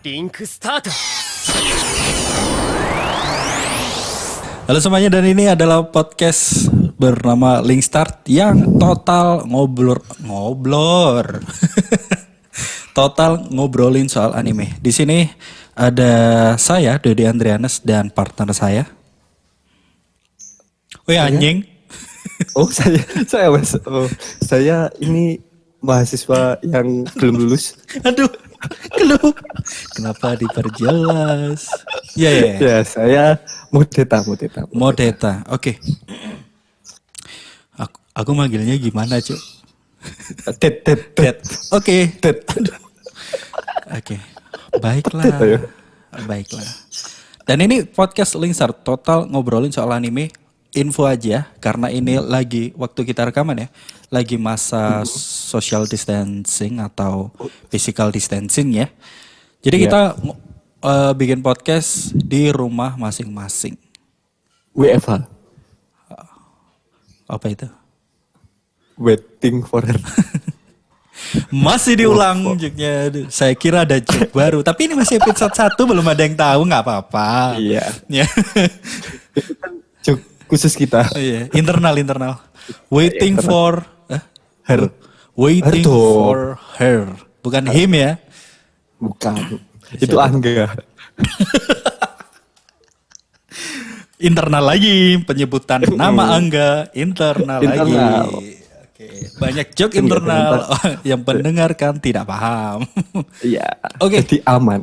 リンクスタート。 Halo semuanya, dan ini adalah podcast bernama Link Start yang total ngobrol total ngobrolin soal anime. Di sini ada saya Dodi Andrianus dan partner saya. Woi anjing. Oh saya mas. Oh, saya ini mahasiswa yang belum lulus. Aduh, kenapa diperjelas? Ya. Ya saya Modeta. Oke. Aku manggilnya gimana, Cuk? Tet. Oke. Tet. Oke. Baiklah. Tet, ayo. Baiklah. Dan ini podcast Link Start total ngobrolin soal anime. Info aja karena ini lagi waktu kita rekaman ya, lagi masa social distancing atau physical distancing ya. Jadi kita bikin podcast di rumah masing-masing. WFH. Apa itu? Waiting for her. Masih diulang joknya. Saya kira ada joke baru, tapi ini masih episode 1, belum ada yang tahu, nggak apa-apa. Iya. Ya. Itu kan joke khusus kita. Iya, internal. Waiting for Her. Waiting Her dong. for her. Bukan him ya. Bukan. Itu Angga. Internal lagi penyebutan nama Angga, internal lagi. Oke, banyak joke internal yang pendengarkan tidak paham. Iya. Oke. Jadi aman.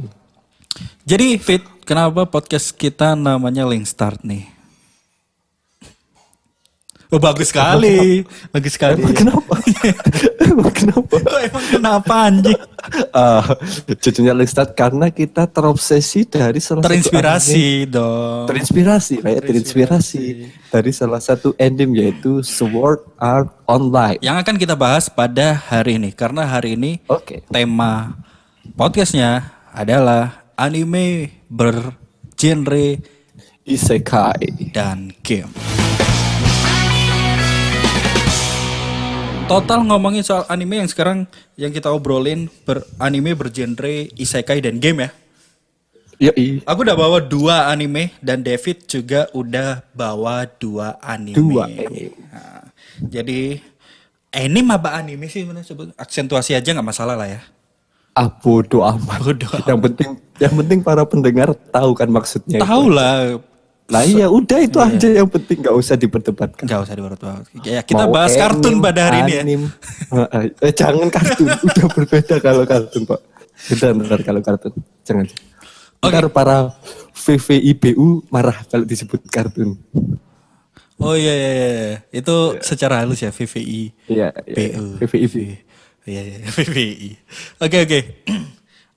Jadi Fit, kenapa podcast kita namanya Link Start nih? Oh, bagus sekali. Emang kenapa? Emang Kenapa anjing? Judulnya Link Start karena kita terobsesi dari salah satu Terinspirasi anime. dong. Terinspirasi dari salah satu anime yaitu Sword Art Online. Yang akan kita bahas pada hari ini. Karena hari ini tema podcastnya adalah anime bergenre Isekai dan game. Total ngomongin soal anime yang sekarang yang kita obrolin anime bergenre isekai dan game ya. Yoi. Aku udah bawa 2 anime dan David juga udah bawa 2 anime. Nah, jadi anime apa anime sih sebenarnya sebut? Aksentuasi aja nggak masalah lah ya. Bodo amat. Yang penting para pendengar tahu kan maksudnya. Tahu lah. Lah iya udah itu aja yang penting, nggak usah diperdebatkan. Nggak usah diperdebatkan. Ya, kita bahas kartun pada hari ini ya. Jangan kartun, udah berbeda kalau kartun Pak. Bentar kalau kartun, jangan. Ntar para VVIBU marah kalau disebut kartun. Oh iya. Itu secara halus ya VVI. Iya. BU. VVIB. Iya, VVI. Oke.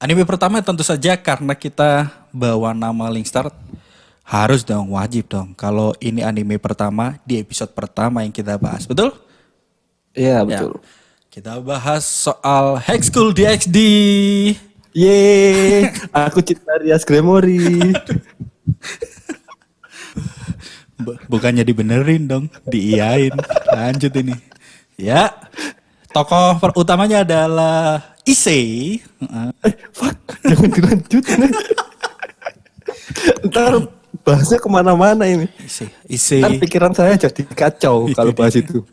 Anime pertama tentu saja karena kita bawa nama Link Start. Harus dong, wajib dong. Kalau ini anime pertama di episode pertama yang kita bahas, betul? Iya, betul. Ya. Kita bahas soal High School DxD. Yeay, aku cinta Rias Gremory. Bukannya dibenerin dong, diiyain. Lanjut ini. Ya, tokoh utamanya adalah Issei. Fuck, jangan dilanjutin. Ntar bahasnya kemana-mana ini. Issei. Ntar pikiran saya jadi kacau kalau bahas itu.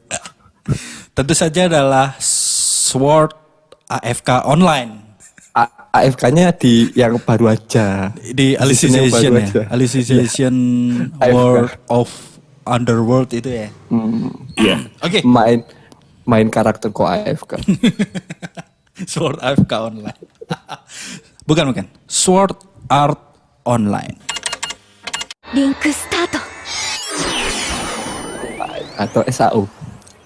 Tentu saja adalah Sword AFK Online. AFK-nya di yang baru aja. Di Alicization ya. Alicization World of Underworld itu ya. Iya. Oke. Main karakter kok AFK. Sword AFK Online. Bukan. Sword Art Online. Link start. Atau SAO.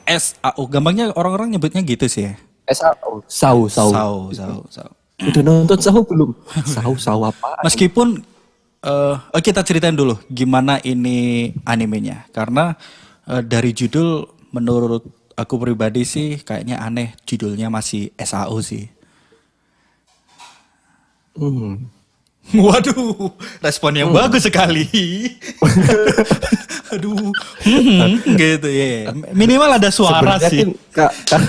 SAO. Gampangnya orang-orang nyebutnya gitu sih ya. SAO. Sau. Udah nonton SAO belum? SAO apa? Meskipun kita ceritain dulu gimana ini animenya. Karena dari judul menurut aku pribadi sih kayaknya aneh, judulnya masih SAO sih. Waduh, respon yang bagus sekali. Aduh, gitu ya. Minimal ada suara sebenarnya sih. Kan,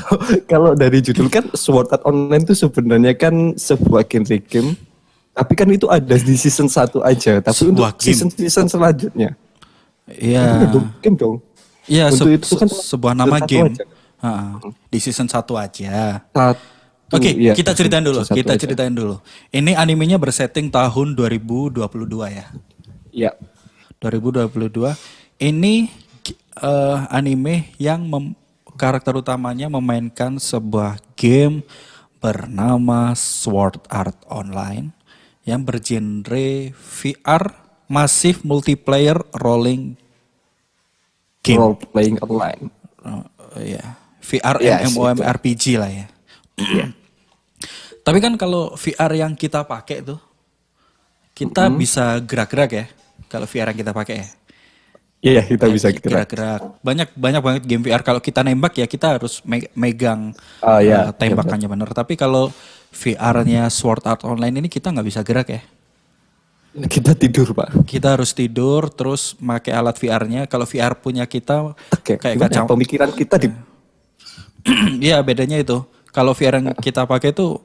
kalau dari judul kan Sword Art Online itu sebenarnya kan sebuah genre game Tapi kan itu ada di season 1 aja, tapi untuk Sebuah game. season selanjutnya Iya. itu game dong. Iya, Untuk itu kan sebuah nama satu game. aja. Ha, di season 1 aja. Satu, Oke, iya, kita ceritain dulu. satu Kita aja. ceritain dulu. Ini animenya bersetting tahun 2022 ya. Iya. 2022. Ini anime yang karakter utamanya memainkan sebuah game bernama Sword Art Online yang bergenre VR massive multiplayer rolling game. Role playing online. Ya, VR Yes, MMORPG lah ya. Tapi kan kalau VR yang kita pakai tuh, kita bisa gerak-gerak ya. Kalau VR yang kita pakai ya. Iya, kita bisa gerak. Gerak-gerak. Banyak banget game VR. Kalau kita nembak ya kita harus megang Iya, tembakannya bener. Tapi kalau VR-nya Sword Art Online ini kita nggak bisa gerak ya. Kita tidur, Pak. Kita harus tidur terus pakai alat VR-nya. Kalau VR punya kita Oke, kayak gimana ya? kacau. Pemikiran kita di Iya, bedanya itu. Kalau VR yang kita pakai tuh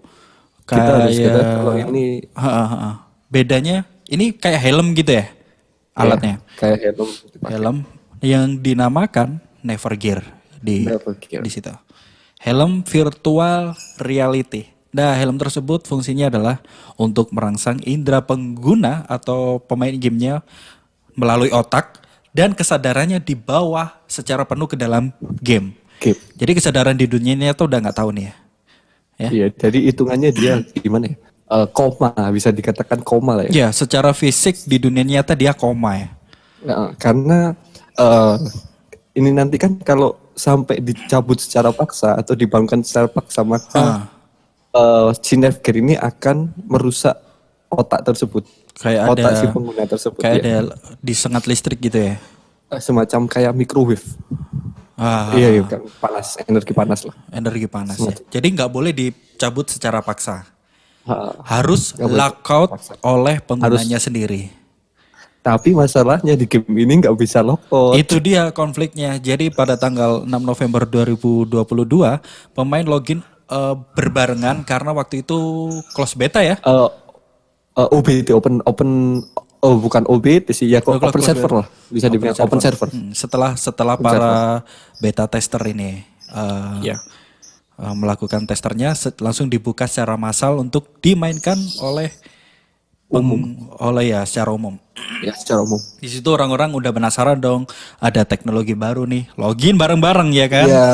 kita harus kayak gerak. Kalau ini bedanya ini kayak helm gitu ya alatnya. kayak helm. Helm yang dinamakan Never Gear di Never Gear. di situ. Helm virtual reality. Nah, helm tersebut fungsinya adalah untuk merangsang indera pengguna atau pemain gamenya melalui otak dan kesadarannya dibawa secara penuh ke dalam game. Game. Jadi kesadaran di dunia ini tuh udah nggak tahu nih ya. Ya. Iya, jadi hitungannya dia gimana ya? Koma, bisa dikatakan koma lah ya. Ya, secara fisik di dunia nyata dia koma ya. Nah, karena ini nanti kan kalau sampai dicabut secara paksa atau dibangunkan secara paksa maka si Never ini akan merusak otak tersebut. Kayak otak ada si pengguna tersebut. kayak ya. ada disengat listrik gitu ya. Semacam kayak microwave. Iya, kan panas, energi panas lah. Energi panas ya. Jadi nggak boleh dicabut secara paksa. Ha. Harus Nggak boleh lockout paksa. oleh penggunanya sendiri. Tapi masalahnya di game ini nggak bisa lockout. Itu dia konfliknya. Jadi pada tanggal 6 November 2022, pemain login berbarengan karena waktu itu close beta ya. OBT bukan OBT sih ya, kok open server lah, bisa dibilang open server. Setelah para beta tester ini Ya. melakukan testernya, langsung dibuka secara massal untuk dimainkan oleh secara umum. Ya, secara umum. Di situ orang-orang udah penasaran dong, ada teknologi baru nih, login bareng-bareng ya kan? Ya,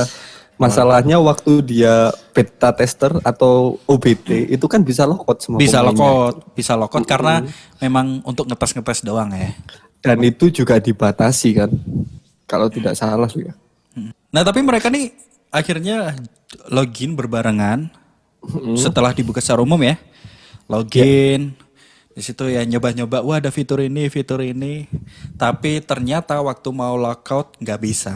masalahnya waktu dia beta tester atau OBT itu kan bisa lockout semua pemainnya. Bisa lokot karena memang untuk ngetes doang ya. Dan itu juga dibatasi kan, kalau tidak salah sih ya. Nah tapi mereka nih akhirnya login berbarengan setelah dibuka secara umum ya. Login di situ ya nyoba-nyoba, wah ada fitur ini. Tapi ternyata waktu mau lockout nggak bisa.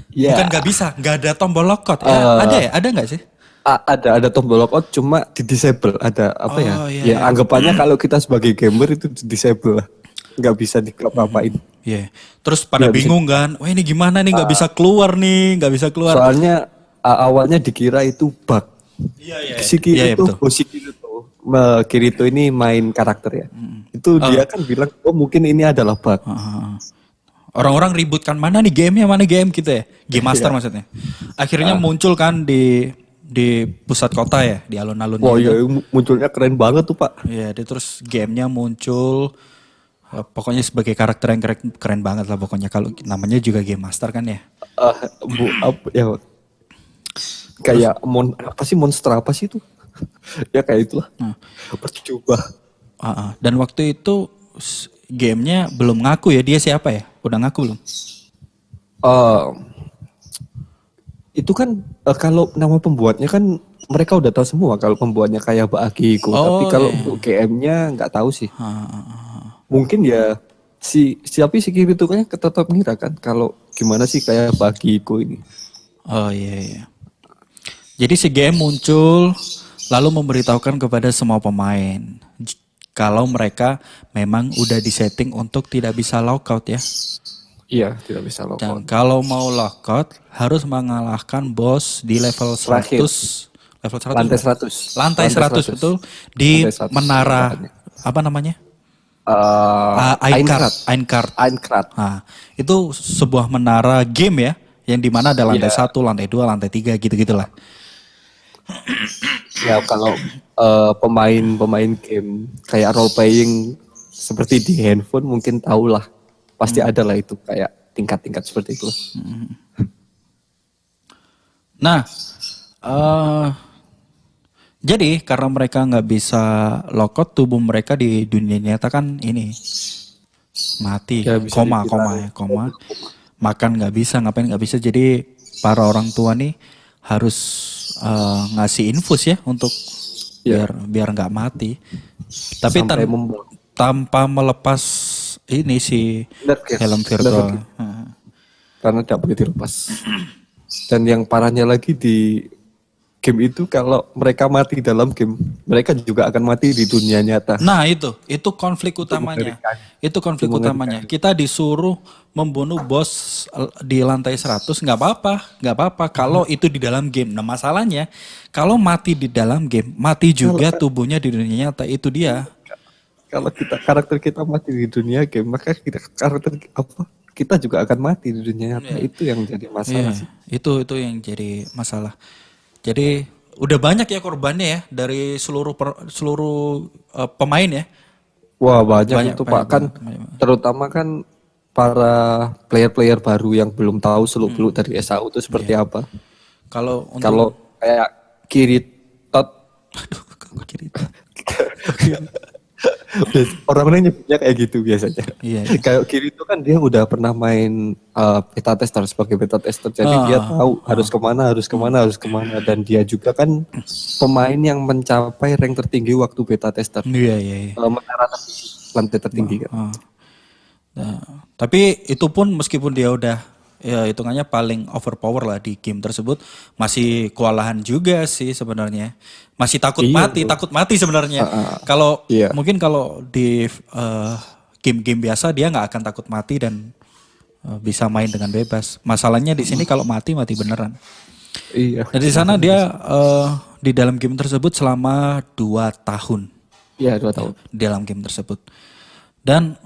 Ya. Bukan nggak bisa, nggak ada tombol lockout. Ada ya? Ada nggak sih? Ada tombol lockout cuma di disable, ada apa ya? Iya, Ya anggapannya kalau kita sebagai gamer itu di disable lah. Nggak bisa apa-apain. Iya. Terus pada Nggak bisa. bingung kan, wah ini gimana nih nggak bisa keluar nih, nggak bisa keluar. Soalnya awalnya dikira itu bug. Iya. Si betul. Kirito ini main karakter ya. Itu dia kan bilang, oh mungkin ini adalah bug. Orang-orang ribut kan mana nih gamenya, mana game gitu ya. Game master maksudnya. Akhirnya muncul kan di pusat kota ya, di alun-alun. Wah iya, munculnya keren banget tuh Pak. Iya, dia terus gamenya muncul. Pokoknya sebagai karakter yang keren banget lah pokoknya. Kalau namanya juga game master kan ya. Kayak monster apa sih itu? Ya kayak itulah. Percoba. Dan waktu itu gamenya belum ngaku ya, dia siapa ya? Udah ngaku belum? Itu kan kalau nama pembuatnya kan mereka udah tahu semua kalau pembuatnya kayak Baagiko. Tapi kalau untuk GM-nya nggak tahu sih. Mungkin ya si Kirito kan tetap ngira kan kalau gimana sih kayak Baagiko ini. Oh iya. Jadi si GM muncul lalu memberitahukan kepada semua pemain kalau mereka memang udah disetting untuk tidak bisa lockout ya. Iya, tidak bisa lockout. Dan kalau mau lockout harus mengalahkan bos di level 100 Level 100. Lantai 100. Lantai 100 betul di Lantai 100, menara makanya. apa namanya? Aincrad. Aincrad. Aincrad. Nah, itu sebuah menara game ya, yang dimana ada lantai 1, lantai 2, lantai 3 gitu-gitulah. Ya kalau pemain game kayak role playing seperti di handphone mungkin tahu lah. Pasti ada lah itu kayak tingkat-tingkat seperti itu. Nah, jadi karena mereka nggak bisa lockout, tubuh mereka di dunia nyata kan ini mati, Ya, bisa koma, dibilang koma. Makan nggak bisa, ngapain nggak bisa. Jadi para orang tua nih harus ngasih infus ya untuk biar nggak mati. Tapi Sampai membuat tanpa melepas ini si helm virtual. karena tidak boleh dilepas. Dan yang parahnya lagi di game itu kalau mereka mati dalam game, mereka juga akan mati di dunia nyata. Nah itu konflik utamanya. mengerikan. Itu konflik utamanya. Kita disuruh membunuh bos di lantai 100, nggak apa-apa kalau itu di dalam game. Nah masalahnya kalau mati di dalam game, mati juga tubuhnya di dunia nyata, itu dia. Kalau karakter kita mati di dunia game, maka kita juga akan mati di dunia nyata. Itu yang jadi masalah sih. Itu yang jadi masalah. Jadi udah banyak ya korbannya ya dari seluruh pemain ya. Wah banyak itu Pak, kan banyak. terutama kan para player-player baru yang belum tahu seluk-beluk dari SAU itu seperti apa. Kalau kayak Kiritot, aduh, kalau Kirito. orang-orang nyebutnya kayak gitu biasanya. Iya. Kayak Kirito kan dia udah pernah main beta tester sebagai beta tester, jadi dia tahu harus kemana, dan dia juga kan pemain yang mencapai rank tertinggi waktu beta tester. Iya. Menara lantai tertinggi kan. Nah, tapi itu pun meskipun dia udah ya hitungannya paling overpower lah di game tersebut, masih kewalahan juga sih sebenarnya. Masih takut mati sebenarnya. Kalau mungkin kalau di game-game biasa dia nggak akan takut mati dan bisa main dengan bebas. Masalahnya di sini kalau mati beneran. Iya. Dan di sana dia di dalam game tersebut selama 2 tahun. Iya 2 tahun. Di dalam game tersebut. Dan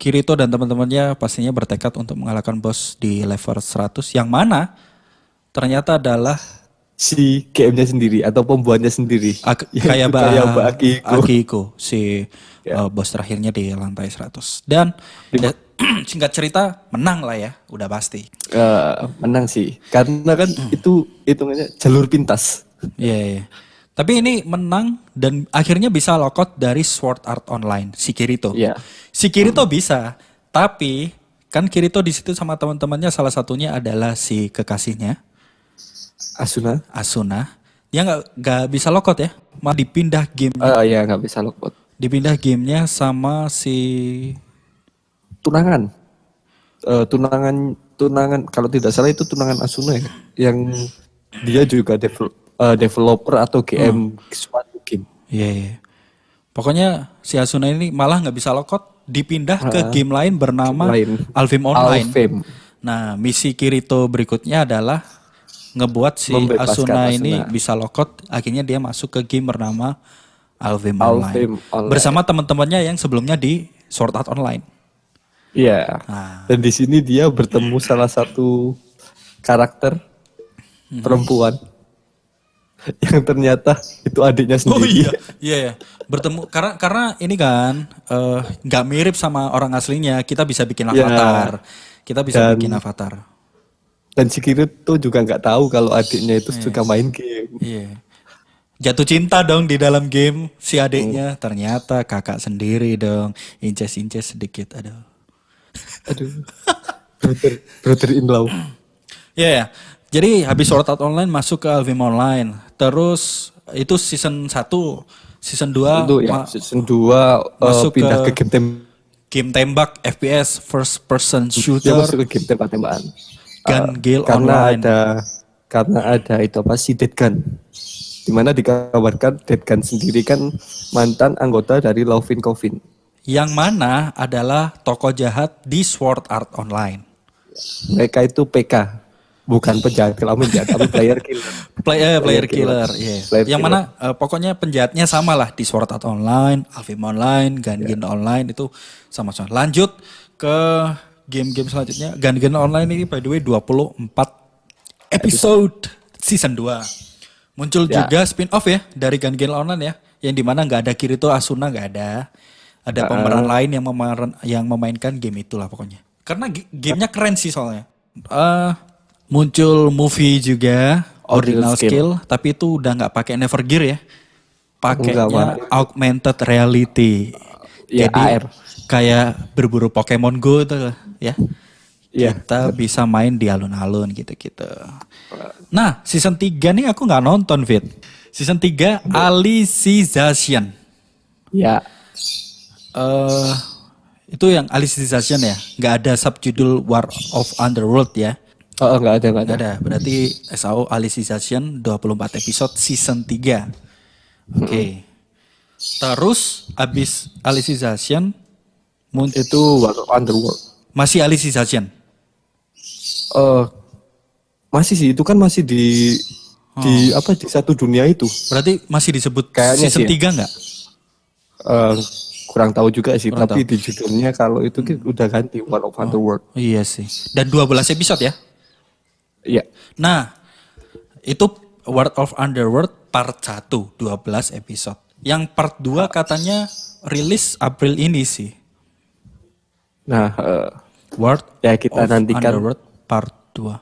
Kirito dan teman-temannya pastinya bertekad untuk mengalahkan bos di level 100 yang mana ternyata adalah si GM-nya sendiri atau pembuatnya sendiri. Kayak Akihiko. Akihiko, si bos terakhirnya di lantai 100. Dan singkat cerita menang lah ya, udah pasti. Menang sih, karena kan itu hitungannya jalur pintas. Iya. Tapi ini menang dan akhirnya bisa lockout dari Sword Art Online, si Kirito. Iya. Si Kirito bisa, tapi kan Kirito di situ sama teman-temannya salah satunya adalah si kekasihnya Asuna. Dia nggak bisa lockout ya, malah dipindah game. Iya nggak bisa lockout. Dipindah gamenya sama si tunangan kalau tidak salah itu tunangan Asuna ya, yang dia juga developer atau GM suatu game. Iya. Pokoknya si Asuna ini malah nggak bisa lockout, dipindah ke game lain bernama Alfheim Online. Nah, misi Kirito berikutnya adalah ngebuat si Asuna ini bisa lockout, akhirnya dia masuk ke game bernama Alfheim Online. Bersama teman-temannya yang sebelumnya di Sword Art Online. Iya. Dan di sini dia bertemu salah satu karakter perempuan yang ternyata itu adiknya sendiri. Oh iya. Bertemu karena ini kan nggak mirip sama orang aslinya. Kita bisa bikin avatar. Bikin avatar. Dan si Kirito juga nggak tahu kalau adiknya itu suka main game. Iya. Jatuh cinta dong di dalam game si adiknya. Ternyata kakak sendiri dong. Inces sedikit. Aduh. Brother in law. Iya. Jadi habis Sword Art Online masuk ke Alfheim Online. Terus itu season 1, season 2 season 2 masuk pindah ke game tembak FPS first person shooter. Dia masuk ke game tembak-tembakan. Gun Gale Online. Karena ada itu apa si Dead Gun. Dimana dikabarkan Dead Gun sendiri kan mantan anggota dari Lovin Coffin. Yang mana adalah tokoh jahat di Sword Art Online. Mereka itu PK. Bukan penjahat kelamin ya, tapi player killer. Player killer, iya. Player Yang killer. mana pokoknya penjahatnya sama lah di Sword Art Online, Alfheim Online, Gun Online itu sama-sama. Lanjut ke game-game selanjutnya. Gun Online ini by the way 24 episode season 2. Muncul juga spin-off ya dari Gun Online ya, yang dimana nggak ada Kirito Asuna, nggak ada. Ada pemeran lain yang memainkan game itulah pokoknya. Karena gamenya keren sih soalnya. Muncul movie juga Ordinal Skill, tapi itu udah nggak pakai Nevergear ya, pakainya augmented reality. Ya, Jadi AR. kayak berburu Pokemon Go itu ya. Iya. Kita bisa main di alun-alun gitu-gitu. Nah, season 3 nih aku nggak nonton, Fit. Season 3 Alicization. Ya. Itu yang Alicization ya, nggak ada subjudul War of Underworld ya. Oh, enggak ada. Nggak ada, berarti SAO Alicization 24 episode season 3. Oke. Terus abis Alicization Itu War of Underworld. masih Alicization. Masih sih, itu kan masih di apa di satu dunia itu. Berarti masih disebut Kayaknya season sih ya. 3 nggak? Kurang tahu juga sih, Kurang tapi tahu. di judulnya kalau itu udah ganti War of Underworld. Iya sih. Dan 12 episode ya. Iya. Nah, itu World of Underworld part 1 12 episode. Yang part 2 katanya rilis April ini sih. Nah, World ya kita of nantikan. Underworld part 2.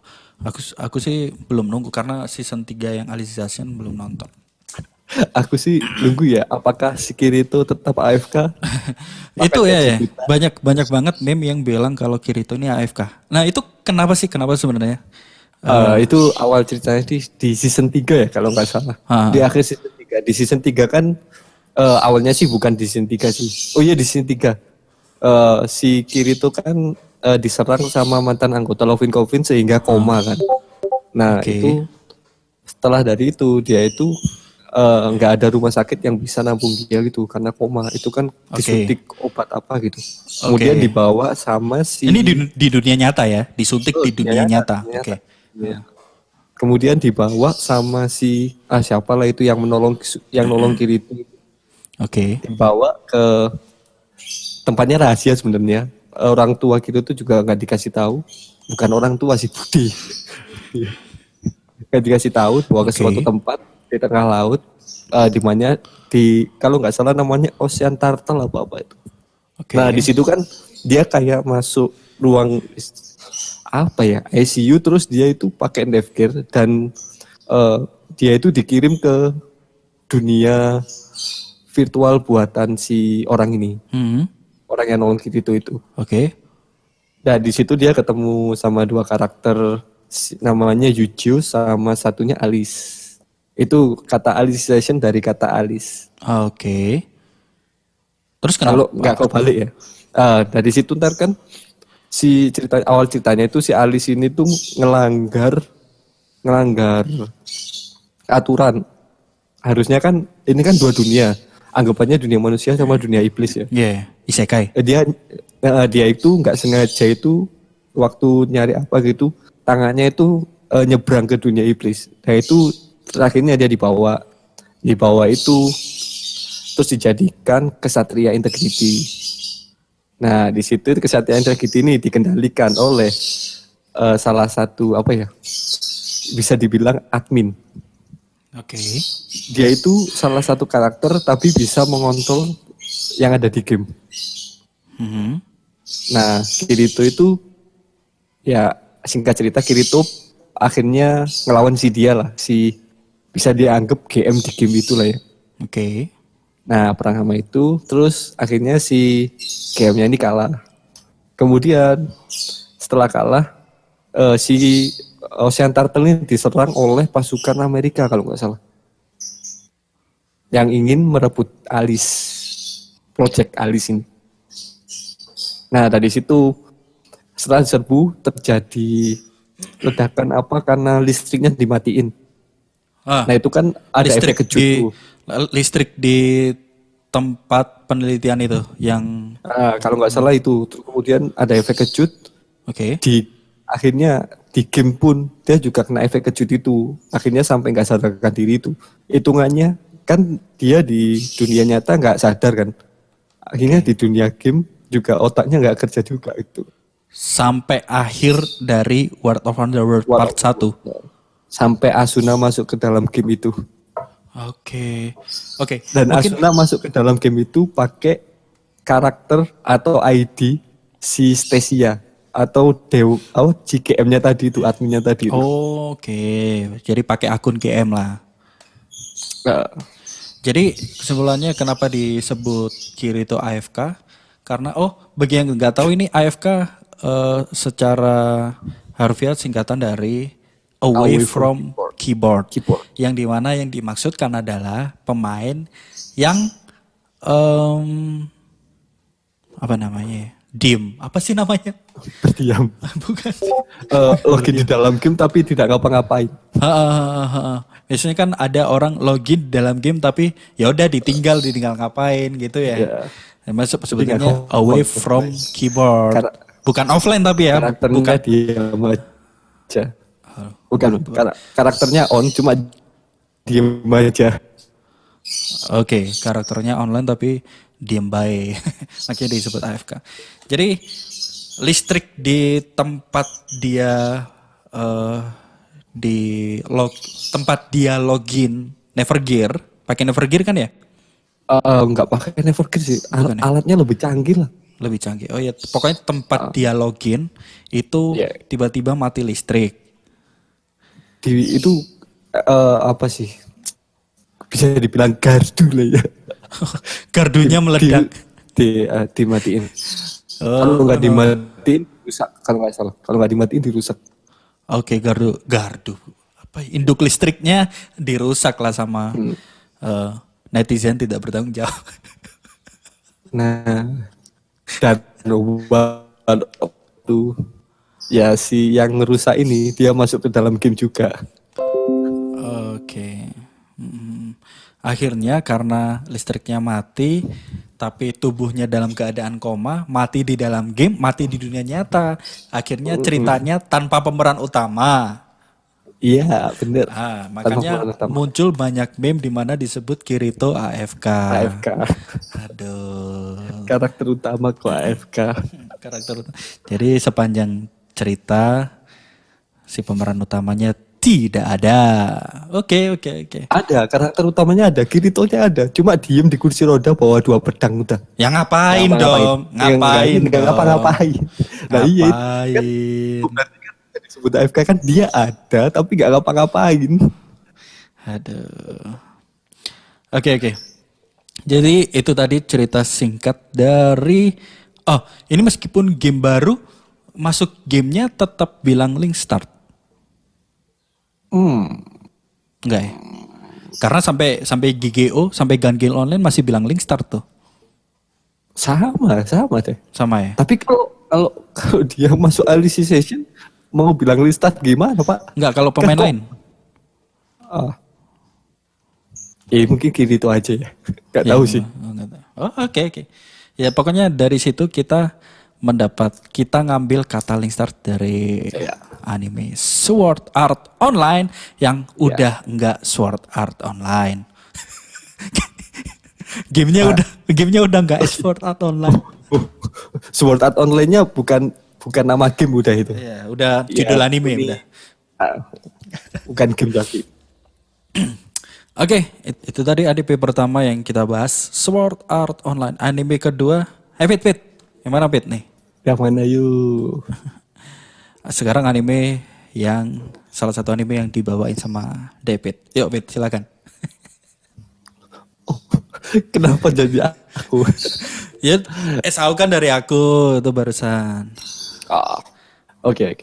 Aku sih belum nunggu karena season 3 yang Alicization belum nonton. Aku sih nunggu ya, apakah si Kirito tetap AFK? Itu ya. Banyak banget meme yang bilang kalau Kirito ini AFK. Nah, itu kenapa sebenarnya? Itu awal ceritanya di season 3 ya kalau nggak salah. Di akhir season 3. Di season 3 kan awalnya sih bukan di season 3 sih. Oh iya di season 3. Si Kirito kan diserang sama mantan anggota Lovin Coven sehingga koma kan. Nah itu setelah dari itu dia itu nggak ada rumah sakit yang bisa nampung dia gitu karena koma. Itu kan disuntik obat apa gitu. Kemudian dibawa sama si. Ini di dunia nyata ya, disuntik di dunia nyata. Oke. Ya. Kemudian dibawa sama si siapalah itu yang nolong Kirito. Oke. Dibawa ke tempatnya rahasia sebenarnya. Orang tua Kirito juga nggak dikasih tahu. Bukan orang tua sih Budi. Nggak dikasih tahu bawa ke suatu tempat di tengah laut. Di mana kalau nggak salah namanya Ocean Turtle apa itu. Nah di situ kan dia kayak masuk ruang apa ya ICU, terus dia itu pakai Nevergear dan dia itu dikirim ke dunia virtual buatan si orang ini, orang yang nolong Kirito itu. Oke. Nah di situ dia ketemu sama dua karakter, namanya Yuju sama satunya Alice. Itu kata Alicization dari kata Alice. Oke. Terus kalau nggak kau balik ya, dari situ ntar kan si awal ceritanya itu si Alice ini tuh ngelanggar aturan. Harusnya kan ini kan dua dunia, anggapannya dunia manusia sama dunia iblis ya. Iya, isekai. Dia itu nggak sengaja itu waktu nyari apa gitu, tangannya itu nyebrang ke dunia iblis. Nah itu terakhirnya dia dibawa itu terus dijadikan kesatria integrity. Nah di situ kesatria integrity ini dikendalikan oleh salah satu apa ya, bisa dibilang admin. Oke. Dia itu salah satu karakter tapi bisa mengontrol yang ada di game. Nah Kirito itu ya singkat cerita Kirito akhirnya ngelawan si dia lah, si bisa dianggap GM di game itulah ya. Oke. Nah perang sama itu terus akhirnya si GM-nya ini kalah. Kemudian setelah kalah si Ocean Turtle ini diserang oleh pasukan Amerika kalau nggak salah, yang ingin merebut Alice, Project Alice ini. Nah dari situ setelah serbu terjadi ledakan apa karena listriknya dimatiin. Nah itu kan ada efek kejut. Listrik di tempat penelitian itu yang kalau nggak salah itu. Kemudian ada efek kejut. Oke. Di akhirnya di game pun dia juga kena efek kejut itu. Akhirnya sampai nggak sadarkan diri itu. Hitungannya kan dia di dunia nyata nggak sadar kan. Akhirnya di dunia game juga otaknya nggak kerja juga itu. Sampai akhir dari World of Underworld part 1. Sampai Asuna masuk ke dalam game itu. Oke. Dan Mungkin Asuna masuk ke dalam game itu pakai karakter atau ID si Stasia atau GM-nya tadi itu, adminnya tadi itu. Oke. Jadi pakai akun GM lah. Nah, Jadi kesimpulannya kenapa disebut Kirito AFK? Karena bagi yang nggak tahu ini AFK secara harfiah singkatan dari away from keyboard. Yang dimana yang dimaksudkan adalah pemain yang apa namanya? Diem. Apa sih namanya? berdiam. Bukan. Login di dalam game tapi tidak ngapa-ngapain. Biasanya kan ada orang login dalam game tapi ya udah ditinggal ngapain gitu ya. Masuk sebetulnya away from keyboard. Bukan offline tapi ya. Karakternya diam aja. Bukan. Karakternya on cuma diam aja. Oke, karakternya online tapi diem baik. Makanya disebut AFK. Jadi listrik di tempat dia tempat dia login Nevergear, pakai Nevergear kan ya? Enggak pakai Nevergear sih. Bukan ya? Alatnya lebih canggih lah. Lebih canggih. Oh ya, pokoknya tempat dia login itu tiba-tiba mati listrik. Itu apa sih? Bisa dibilang gardu lah ya. Gardunya meledak. Dimatiin. Kalau nggak dimatiin rusak. Kalau nggak salah. Kalau nggak dimatiin dirusak. Oke, gardu. Apa? Induk listriknya dirusak lah sama netizen tidak bertanggung jawab. Nah, dan itu ya si yang ngerusak ini dia masuk ke dalam game juga. Oke. Akhirnya karena listriknya mati, tapi tubuhnya dalam keadaan koma, mati di dalam game, mati di dunia nyata. Akhirnya ceritanya tanpa pemeran utama. Iya, bener. Makanya muncul banyak meme di mana disebut Kirito AFK. AFK. Aduh. Karakter utama kok AFK. Karakter utama. Jadi sepanjang cerita si pemeran utamanya tidak ada. Oke. Ada, karakter utamanya ada, Kiritonya ada. Cuma diem di kursi roda bawa 2 pedang udah. Ya ngapain dong? Ngapain? Enggak ngapa-ngapain. Nah iya. Berarti kan disebut AFK kan dia ada tapi enggak ngapa-ngapain. Aduh. Oke. Jadi itu tadi cerita singkat dari ini meskipun game baru masuk gamenya tetap bilang link start. Enggak ya? Karena sampai GGO, sampai Gun Gale Online masih bilang link start tuh. Sama deh. Sama ya? Tapi kalau dia masuk alicization mau bilang link start gimana, Pak? Enggak, kalau pemain lain. Mungkin Kirito aja ya. Enggak tahu sih. Oke. Ya pokoknya dari situ kita ngambil kata link start dari anime Sword Art Online yang udah enggak Sword Art Online. Gamenya udah enggak Sword Art Online. Sword Art Online-nya bukan nama game udah itu. Iya, udah judul anime udah. Bukan game lagi. Oke, itu tadi ADP pertama yang kita bahas, Sword Art Online. Anime kedua, Fit. Yang mana Fit nih? Yang mana yuk? Sekarang anime salah satu anime yang dibawain sama David. Yuk Fit, silakan. Kenapa jadi aku? Ya, tahu kan dari aku itu barusan. Oke.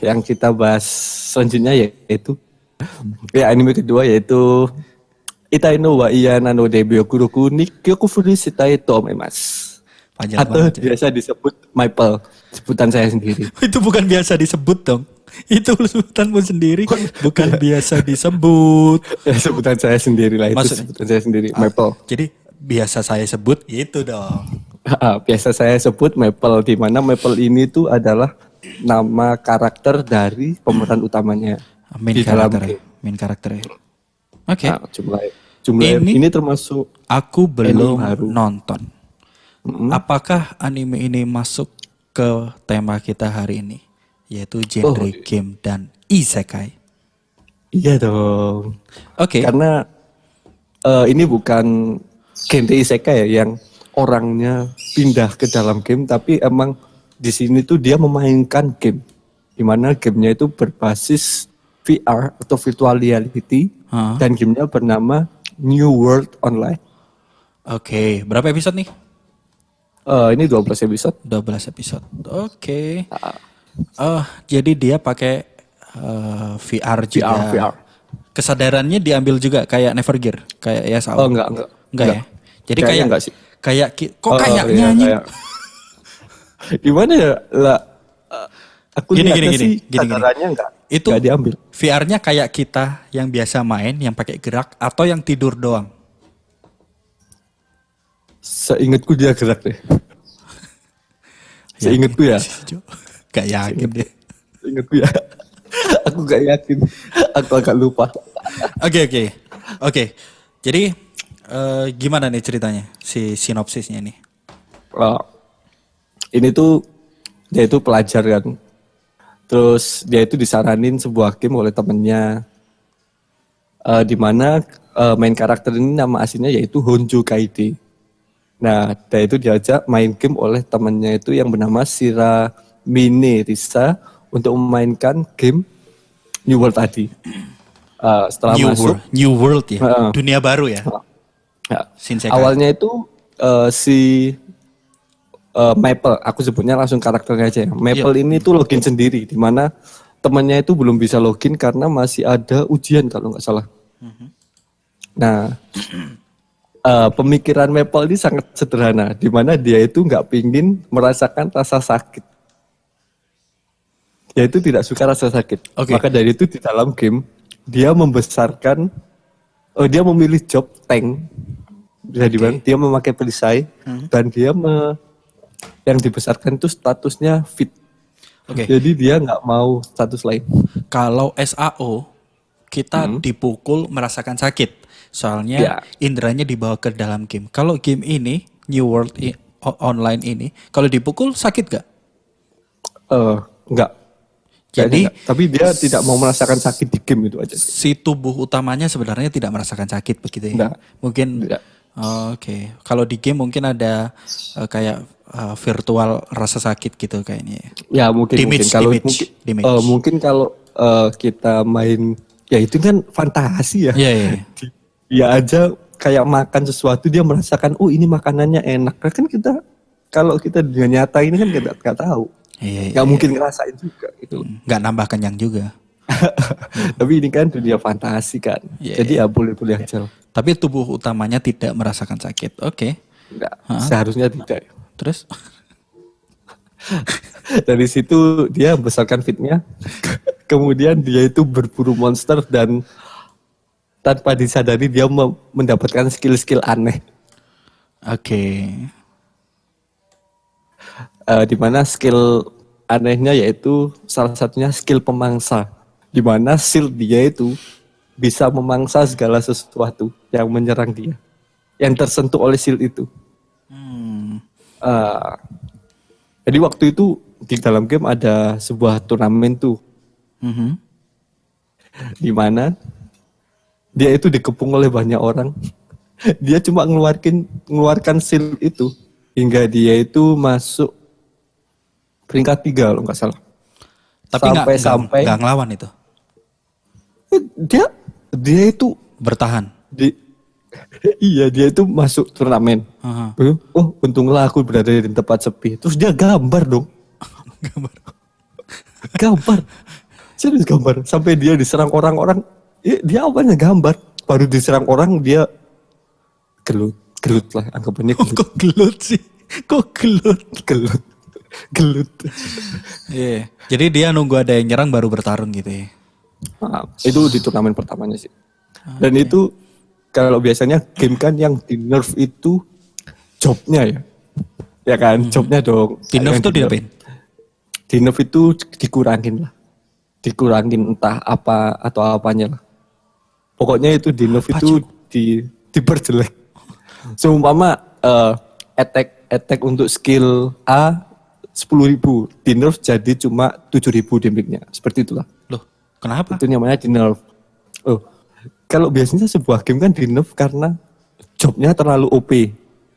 Yang kita bahas selanjutnya yaitu anime kedua yaitu Itai no wa iya nano debyoku roku nikyoku furushitai to omoimasu. Atau biasa disebut Maple, sebutan saya sendiri. Itu bukan biasa disebut dong. Itu sebutanmu sendiri, bukan biasa disebut. Sebutan saya sendiri lah itu. Sebutan saya sendiri, Maple. Jadi biasa saya sebut itu dong. Biasa saya sebut Maple, di mana Maple ini tuh adalah nama karakter dari pemeran utamanya Main di dalam karakter. game. Main karakter. Oke. Nah, jumlah ini termasuk Aku belum baru. nonton. Apakah anime ini masuk ke tema kita hari ini, yaitu genre game dan isekai? Iya dong. Oke. Karena ini bukan genre isekai ya yang orangnya pindah ke dalam game, tapi emang di sini tuh dia memainkan game, di mana gamenya itu berbasis VR atau virtual reality dan gamenya bernama New World Online. Oke, berapa episode nih? Ini 12 episode. 12 episode. Oke. Jadi dia pakai VR juga. VR. Kesadarannya diambil juga kayak Nevergear, kayak YSAO. Oh enggak. Enggak ya. Jadi Kayaknya kayak enggak sih. kayak kok kayaknya iya, anjing? kayak. Gimana ya? Lah, aku Gini, lihatnya gini. sih Gini. kesadarannya enggak diambil. VR-nya kayak kita yang biasa main, yang pakai gerak atau yang tidur doang. Seingatku dia gerak deh. Seingatku ya. Gak yakin deh. Seingatku ya. Aku gak yakin. Aku agak lupa. Oke. Jadi gimana nih ceritanya? Si sinopsisnya nih. Ini tuh dia itu pelajar kan. Terus dia itu disaranin sebuah game oleh temennya. Di mana main karakter ini nama aslinya yaitu Honjo Kaide. Nah, dia itu diajak main game oleh temannya itu yang bernama Shiramine Risa untuk memainkan game New World tadi. Setelah masuk New World ya, dunia baru ya. Shinsekai. Awalnya itu si Maple, aku sebutnya langsung karakternya aja ya. Maple ini tuh login sendiri, di mana temannya itu belum bisa login karena masih ada ujian kalau nggak salah. Nah. Pemikiran Maple ini sangat sederhana, di mana dia itu nggak pingin merasakan rasa sakit. Dia itu tidak suka rasa sakit. Okay. Maka dari itu di dalam game dia membesarkan, dia memilih job tank, bisa dibilang dia memakai perisai dan dia yang dibesarkan itu statusnya fit. Jadi dia nggak mau status lain. Kalau SAO kita dipukul merasakan sakit. Soalnya inderanya dibawa ke dalam game. Kalau game ini, New World Online ini, kalau dipukul sakit gak? Enggak. Jadi, tapi dia tidak mau merasakan sakit di game itu aja. Si tubuh utamanya sebenarnya tidak merasakan sakit begitu ya? Enggak. Mungkin, Oke. Kalau di game mungkin ada kayak virtual rasa sakit gitu kayaknya. Ya mungkin kalau mungkin kalau kita main, ya itu kan fantasi ya. Iya. Dia aja kayak makan sesuatu dia merasakan ini makanannya enak. Nah, kan kita kalau kita di nyata ini kan kita nggak tahu. Nggak mungkin ngerasain juga gitu. Nggak nambah kenyang juga. Tapi ini kan dunia fantasi kan. Jadi ya boleh-boleh aja. Tapi tubuh utamanya tidak merasakan sakit. Oke. Enggak, seharusnya tidak. Terus? Dari situ dia membesarkan fitnya. Kemudian dia itu berburu monster dan tanpa disadari dia mendapatkan skill-skill aneh. Oke. Di mana skill anehnya yaitu salah satunya skill pemangsa. Di mana shield dia itu bisa memangsa segala sesuatu yang menyerang dia. Yang tersentuh oleh shield itu. Jadi waktu itu di dalam game ada sebuah turnamen tuh. Di mana dia itu dikepung oleh banyak orang. Dia cuma mengeluarkan shield itu hingga dia itu masuk peringkat 3 kalau nggak salah. Tapi sampai nggak ngelawan itu. Dia itu bertahan. Iya, dia itu masuk turnamen. Untunglah aku berada di tempat sepi. Terus dia gambar dong. Gambar. Serius gambar. Sampai dia diserang orang-orang. Dia awalnya gambar. Baru diserang orang dia gelut lah. Anggapannya gelut. Kok gelut sih? Gelut. Iya. Jadi dia nunggu ada yang nyerang baru bertarung gitu ya. Itu di turnamen pertamanya sih. Dan itu kalau biasanya game kan yang di nerf itu jobnya ya. Ya kan, jobnya dong. Di nerf tuh diapain? di nerf itu dikurangin lah. Dikurangin entah apa atau apanya lah. Pokoknya itu di nerf itu diperjelek. Seumpama attack untuk skill A 10.000, di nerf jadi cuma 7.000 damage-nya. Seperti itulah. Loh, kenapa? Itu namanya di nerf. Oh, kalau biasanya sebuah game kan di nerf karena jobnya terlalu OP,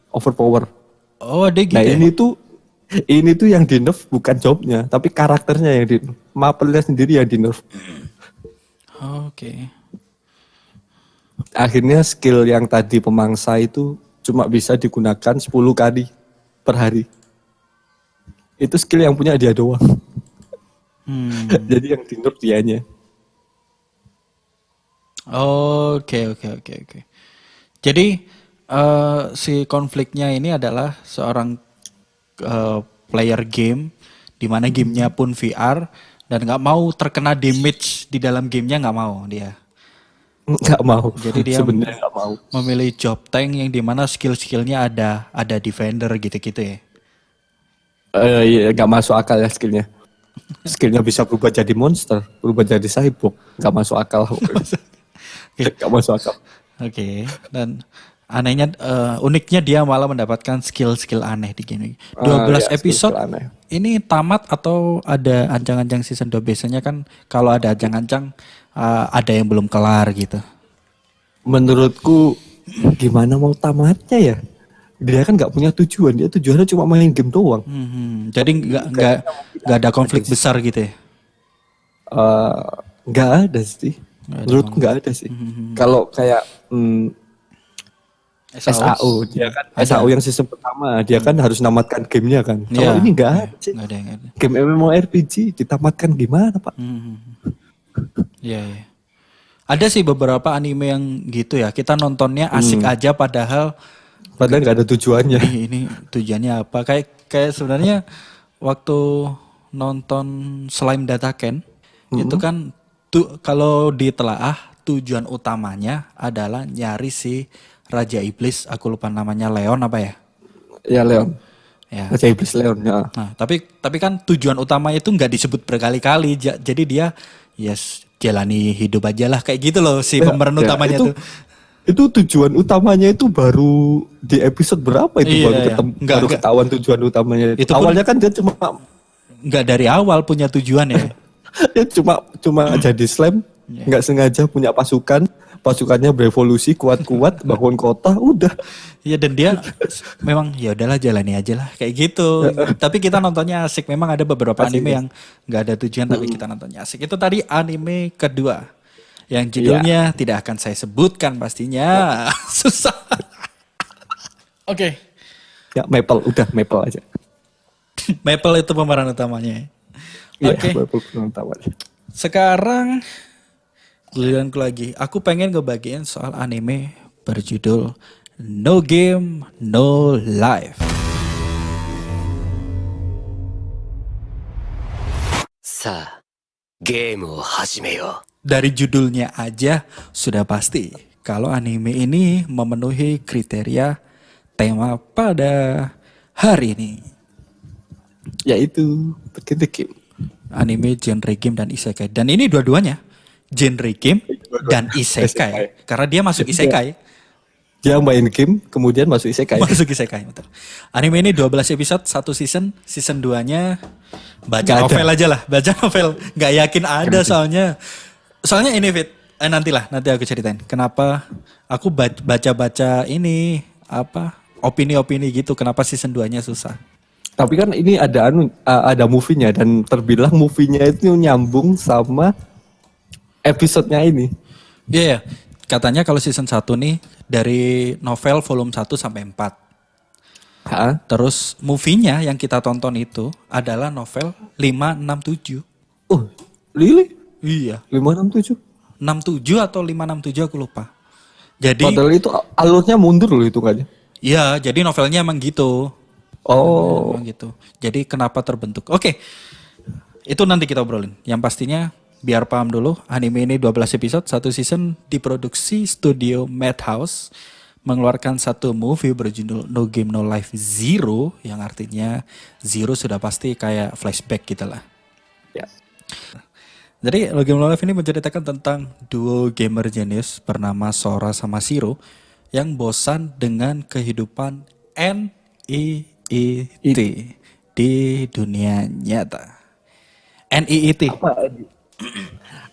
overpower. Oh, ada gitu. Nah ya? ini tuh yang di nerf bukan jobnya, tapi karakternya yang di nerf. Mapelnya sendiri yang di nerf. Oke. Akhirnya skill yang tadi pemangsa itu cuma bisa digunakan 10 kali per hari. Itu skill yang punya dia doang. Jadi yang di nerf dianya. Oke. Jadi si konfliknya ini adalah seorang player game di mana gamenya pun VR dan nggak mau terkena damage di dalam gamenya, nggak mau dia. Nggak mau. Jadi dia sebenarnya nggak mau. memilih job tank yang dimana skill-skillnya ada defender gitu-gitu ya. Iya, nggak masuk akal ya skillnya. Skillnya bisa berubah jadi monster, berubah jadi cyborg. Nggak masuk akal. Nggak masuk akal. Oke. Dan anehnya, uniknya dia malah mendapatkan skill-skill aneh di game ini. 12 Iya, episode skill aneh. ini tamat atau ada ancang-ancang season 2? Biasanya kan kalau ada ancang-ancang ada yang belum kelar gitu. Menurutku gimana mau tamatnya ya? Dia kan nggak punya tujuan, dia tujuannya cuma main game doang. Jadi nggak ada konflik besar gitu ya. Nggak ada sih. Menurutku nggak ada sih. Kalau kayak SAO, dia kan SAO yang season pertama, dia kan harus namatkan gamenya kan. Kalau Iya. ini nggak ada sih. Nggak ada. Game MMORPG ditamatkan gimana Pak? Iya. Ada sih beberapa anime yang gitu ya. Kita nontonnya asik aja padahal Padahal nggak ada tujuannya. ini tujuannya apa? Kayak sebenarnya waktu nonton Slime Dataken itu kan kalau ditelaah tujuan utamanya adalah nyari si Raja Iblis, aku lupa namanya, Leon apa ya? Ya Leon. Ya. Raja Iblis Leon ya. Nah, tapi kan tujuan utama itu nggak disebut berkali-kali. Jadi dia jalani hidup aja lah kayak gitu loh si pemeran utamanya tuh. Itu tujuan utamanya itu baru di episode berapa itu Iya, baru iya. ketemu, Enggak. ketahuan tujuan utamanya. Itu pun- Awalnya kan dia cuma Nggak dari awal punya tujuan ya. dia cuma jadi slime, nggak sengaja punya pasukannya berevolusi kuat-kuat, bangun kota, udah. Iya, dan dia memang ya udahlah jalani aja lah kayak gitu. Tapi kita nontonnya asik. Memang ada beberapa anime yang nggak ada tujuan tapi kita nontonnya asik. Itu tadi anime kedua yang judulnya tidak akan saya sebutkan pastinya. Susah. Oke. Ya Maple aja. Maple itu pemeran utamanya. Iya, Oke. Maple utamanya. Sekarang giliranku lagi. Aku pengen ngebagiin soal anime berjudul No Game No Life. Sa, gameを始めよう。 Dari judulnya aja sudah pasti kalau anime ini memenuhi kriteria tema pada hari ini. Yaitu begitu game. Anime genre game dan isekai. Dan ini dua-duanya genre game dan isekai. Karena dia masuk isekai. Dia main game kemudian masuk isekai. Masuk isekai, betul. Anime ini 12 episode, satu season. Season 2-nya baca Nggak ada. novel aja lah. Baca novel. Nggak yakin ada soalnya. Soalnya ini Fit. Nanti aku ceritain. Kenapa aku baca-baca ini opini-opini gitu. Kenapa season 2-nya susah. Tapi kan ini ada movie-nya dan terbilang movie-nya itu nyambung sama episode-nya ini. Iya, katanya kalau season 1 nih dari novel volume 1 sampai 4. Hah? Terus movie-nya yang kita tonton itu adalah novel 567. Oh, Lili? Iya, 567. 67 atau 567 aku lupa. Jadi, Padahal itu alurnya mundur loh itu kan. iya, jadi novelnya emang gitu. Oh, Emang gitu. Jadi kenapa terbentuk? Oke, itu nanti kita obrolin. Yang pastinya biar paham dulu, anime ini 12 episode, satu season, diproduksi studio Madhouse, mengeluarkan satu movie berjudul No Game No Life Zero, yang artinya Zero sudah pasti kayak flashback gitu lah. Ya. Jadi Game No Life ini menceritakan tentang duo gamer jenius bernama Sora sama Shiro yang bosan dengan kehidupan NEET di dunia nyata. NEET. Apa?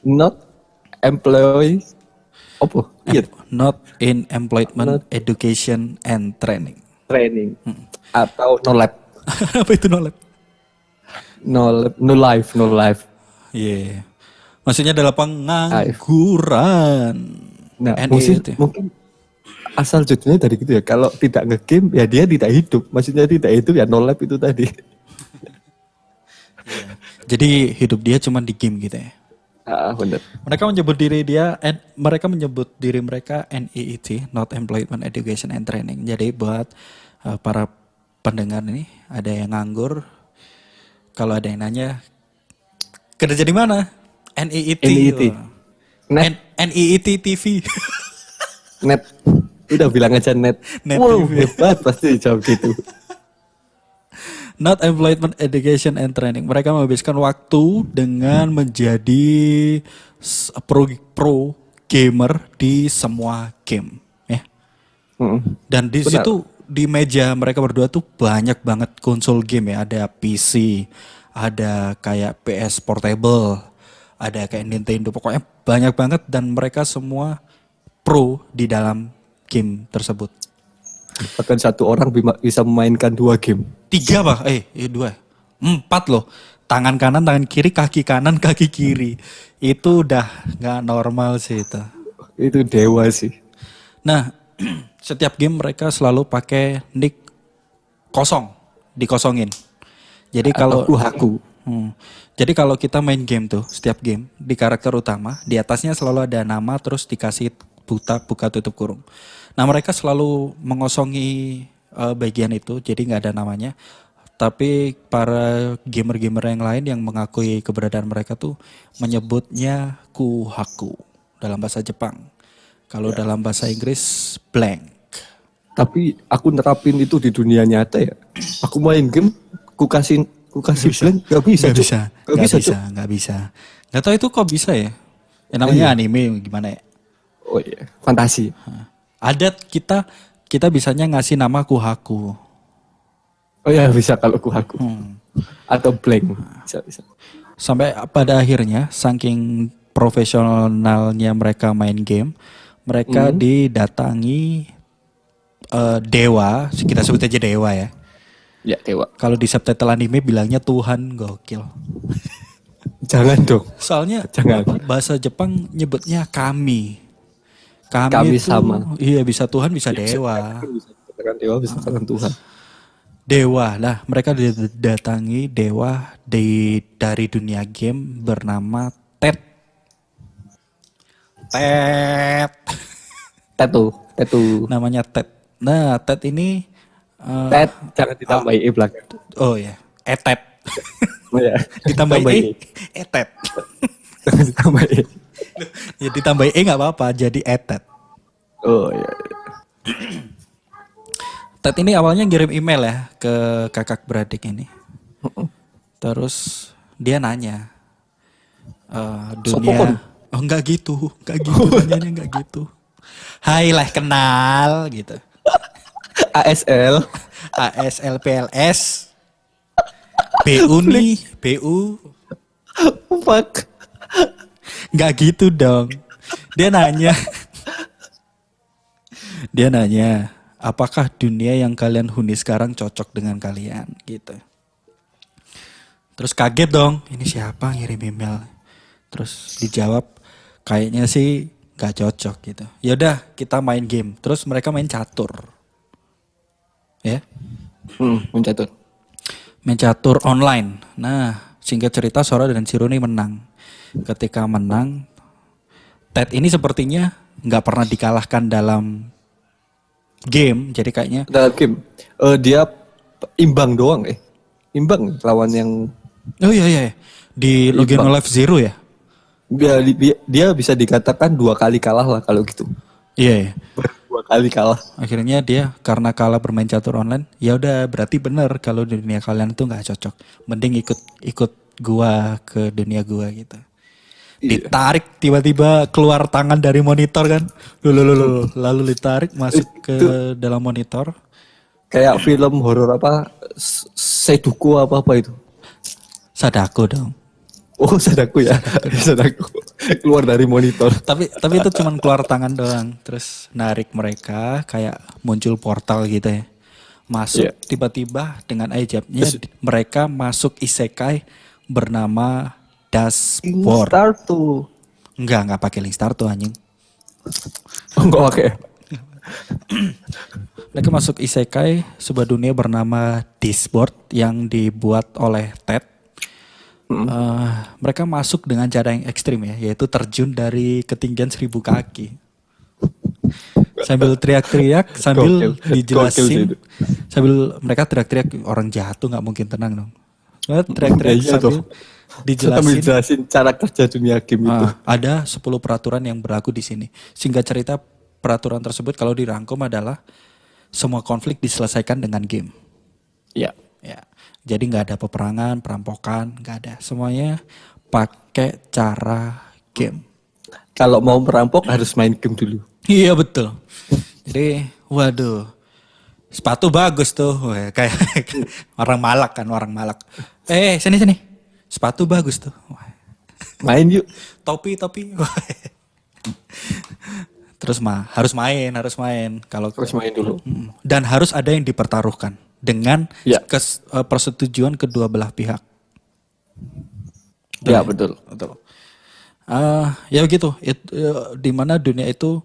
Not employee. Apa? Iya. Not in Employment Not- Education and Training. Training. Atau no lab. Apa itu no lab? No life, no life. Iya. Maksudnya adalah pengangguran. Nah, NEET. mungkin asal judulnya dari gitu ya. Kalau tidak nge-game ya dia tidak hidup. Maksudnya tidak hidup ya no lab itu tadi. Jadi hidup dia cuma di game gitu ya. Benar. Mereka menyebut diri mereka NEET, Not Employment Education and Training. Jadi buat para pendengar ini ada yang nganggur, kalau ada yang nanya kerja di mana? NEET. NEET. Net. NEET TV. Net. Udah bilang aja net. Net Wow, TV. hebat pasti jawab gitu. Not Employment Education and Training. Mereka menghabiskan waktu dengan menjadi pro gamer di semua game, ya. Dan di Benar. situ di meja mereka berdua tuh banyak banget konsol game ya. Ada PC, ada kayak PS Portable, ada kayak Nintendo. Pokoknya banyak banget dan mereka semua pro di dalam game tersebut. Bahkan satu orang bisa memainkan 2 game. 3 bah, 2, 4 loh. Tangan kanan, tangan kiri, kaki kanan, kaki kiri. Itu udah nggak normal sih itu. Itu dewa sih. Nah, setiap game mereka selalu pakai nick kosong, dikosongin. Jadi kalau Aku. Jadi kalau kita main game tuh, setiap game di karakter utama di atasnya selalu ada nama terus dikasih buka tutup kurung. Nah mereka selalu mengosongi bagian itu, jadi nggak ada namanya. Tapi para gamer-gamer yang lain yang mengakui keberadaan mereka tuh menyebutnya kuhaku dalam bahasa Jepang. Kalau dalam bahasa Inggris blank. Tapi aku nerapin itu di dunia nyata ya. Aku main game, ku kasih blank, gak bisa. Nggak bisa. Nggak tahu itu kok bisa ya. Yang namanya anime gimana ya? Oh iya, fantasi. Ada kita bisanya ngasih nama kuhaku. Oh iya bisa kalau kuhaku. Atau blank. Bisa. Sampai pada akhirnya saking profesionalnya mereka main game, mereka didatangi dewa, kita sebut aja dewa ya. Ya dewa. Kalau di subtitle anime bilangnya Tuhan, gokil. Jangan dong. Soalnya Jangan. bahasa Jepang nyebutnya kami. Kami itu, sama. Iya bisa Tuhan bisa dewa. Bisa katakan dewa, bisa katakan Tuhan. Dewa lah, mereka didatangi dewa dari dunia game bernama Ted. Tetu. Namanya Ted. Nah, Ted ini Ted, jangan ditambahi e belakang. oh ya, Etet. Oh ya. Ditambahi Etet. Jangan ditambahi. Ya ditambahi nggak apa-apa, jadi Etet. Oh iya. Ted ini awalnya ngirim email ya ke kakak beradik ini. Terus dia nanya, Sopokon. dunia, enggak gitu, nanyanya enggak gitu. Hai lah kenal gitu. ASL. ASL PLS. BU nih, BU. Fuck. Enggak gitu dong. Dia nanya, apakah dunia yang kalian huni sekarang cocok dengan kalian gitu. Terus kaget dong, ini siapa ngirim email. Terus dijawab, kayaknya sih gak cocok gitu. Yaudah kita main game. Terus mereka main catur. Ya, Mencatur. main catur online. Nah, singkat cerita Sora dan Shiro ini menang. Ketika menang, Ted ini sepertinya nggak pernah dikalahkan dalam game. Jadi kayaknya Dalam game. Dia imbang doang Imbang lawan yang oh iya di Login Imbang. Live Zero ya. dia bisa dikatakan 2 kali kalah lah kalau gitu. Iya. 2 kali kalah. Akhirnya dia karena kalah bermain catur online, ya udah berarti benar kalau di dunia kalian itu nggak cocok. Mending ikut gua ke dunia gua gitu. Iya. Ditarik tiba-tiba keluar tangan dari monitor kan. Lalu ditarik masuk ke dalam monitor. Kayak film horor apa Seduko apa itu. Sadako dong. Oh, Sadako ya. Sadako. Keluar dari monitor. Tapi itu cuman keluar tangan doang. Terus narik mereka kayak muncul portal gitu ya. Masuk Iya. tiba-tiba dengan ajaibnya mereka masuk isekai bernama Dashboard. Star tuh. Enggak pakai link start tuh anjing. Oh, enggak pakai. Mereka masuk isekai sebuah dunia bernama Dashboard yang dibuat oleh Ted. Mereka masuk dengan cara yang ekstrim ya, yaitu terjun dari ketinggian 1000 kaki. Sambil teriak-teriak, sambil dijelasin, sambil mereka teriak-teriak, orang jatuh nggak mungkin tenang dong. Mereka teriak-teriak Iya, sambil Sambil dijelasin. jelasin cara kerja dunia game itu. Ada 10 peraturan yang berlaku di sini. Singkat cerita, peraturan tersebut kalau dirangkum adalah semua konflik diselesaikan dengan game. Iya. Ya, jadi nggak ada peperangan, perampokan, nggak ada. Semuanya pakai cara game. Kalau mau merampok harus main game dulu. Iya betul. Jadi, waduh, sepatu bagus tuh, wah, kayak orang Malak kan, orang Malak. Sini, sepatu bagus tuh. Wah. Main yuk. Topi. Terus harus main. Kalau Harus main dulu. dan harus ada yang dipertaruhkan dengan Ya. persetujuan kedua belah pihak. Ya, betul. Ya begitu. Di mana dunia itu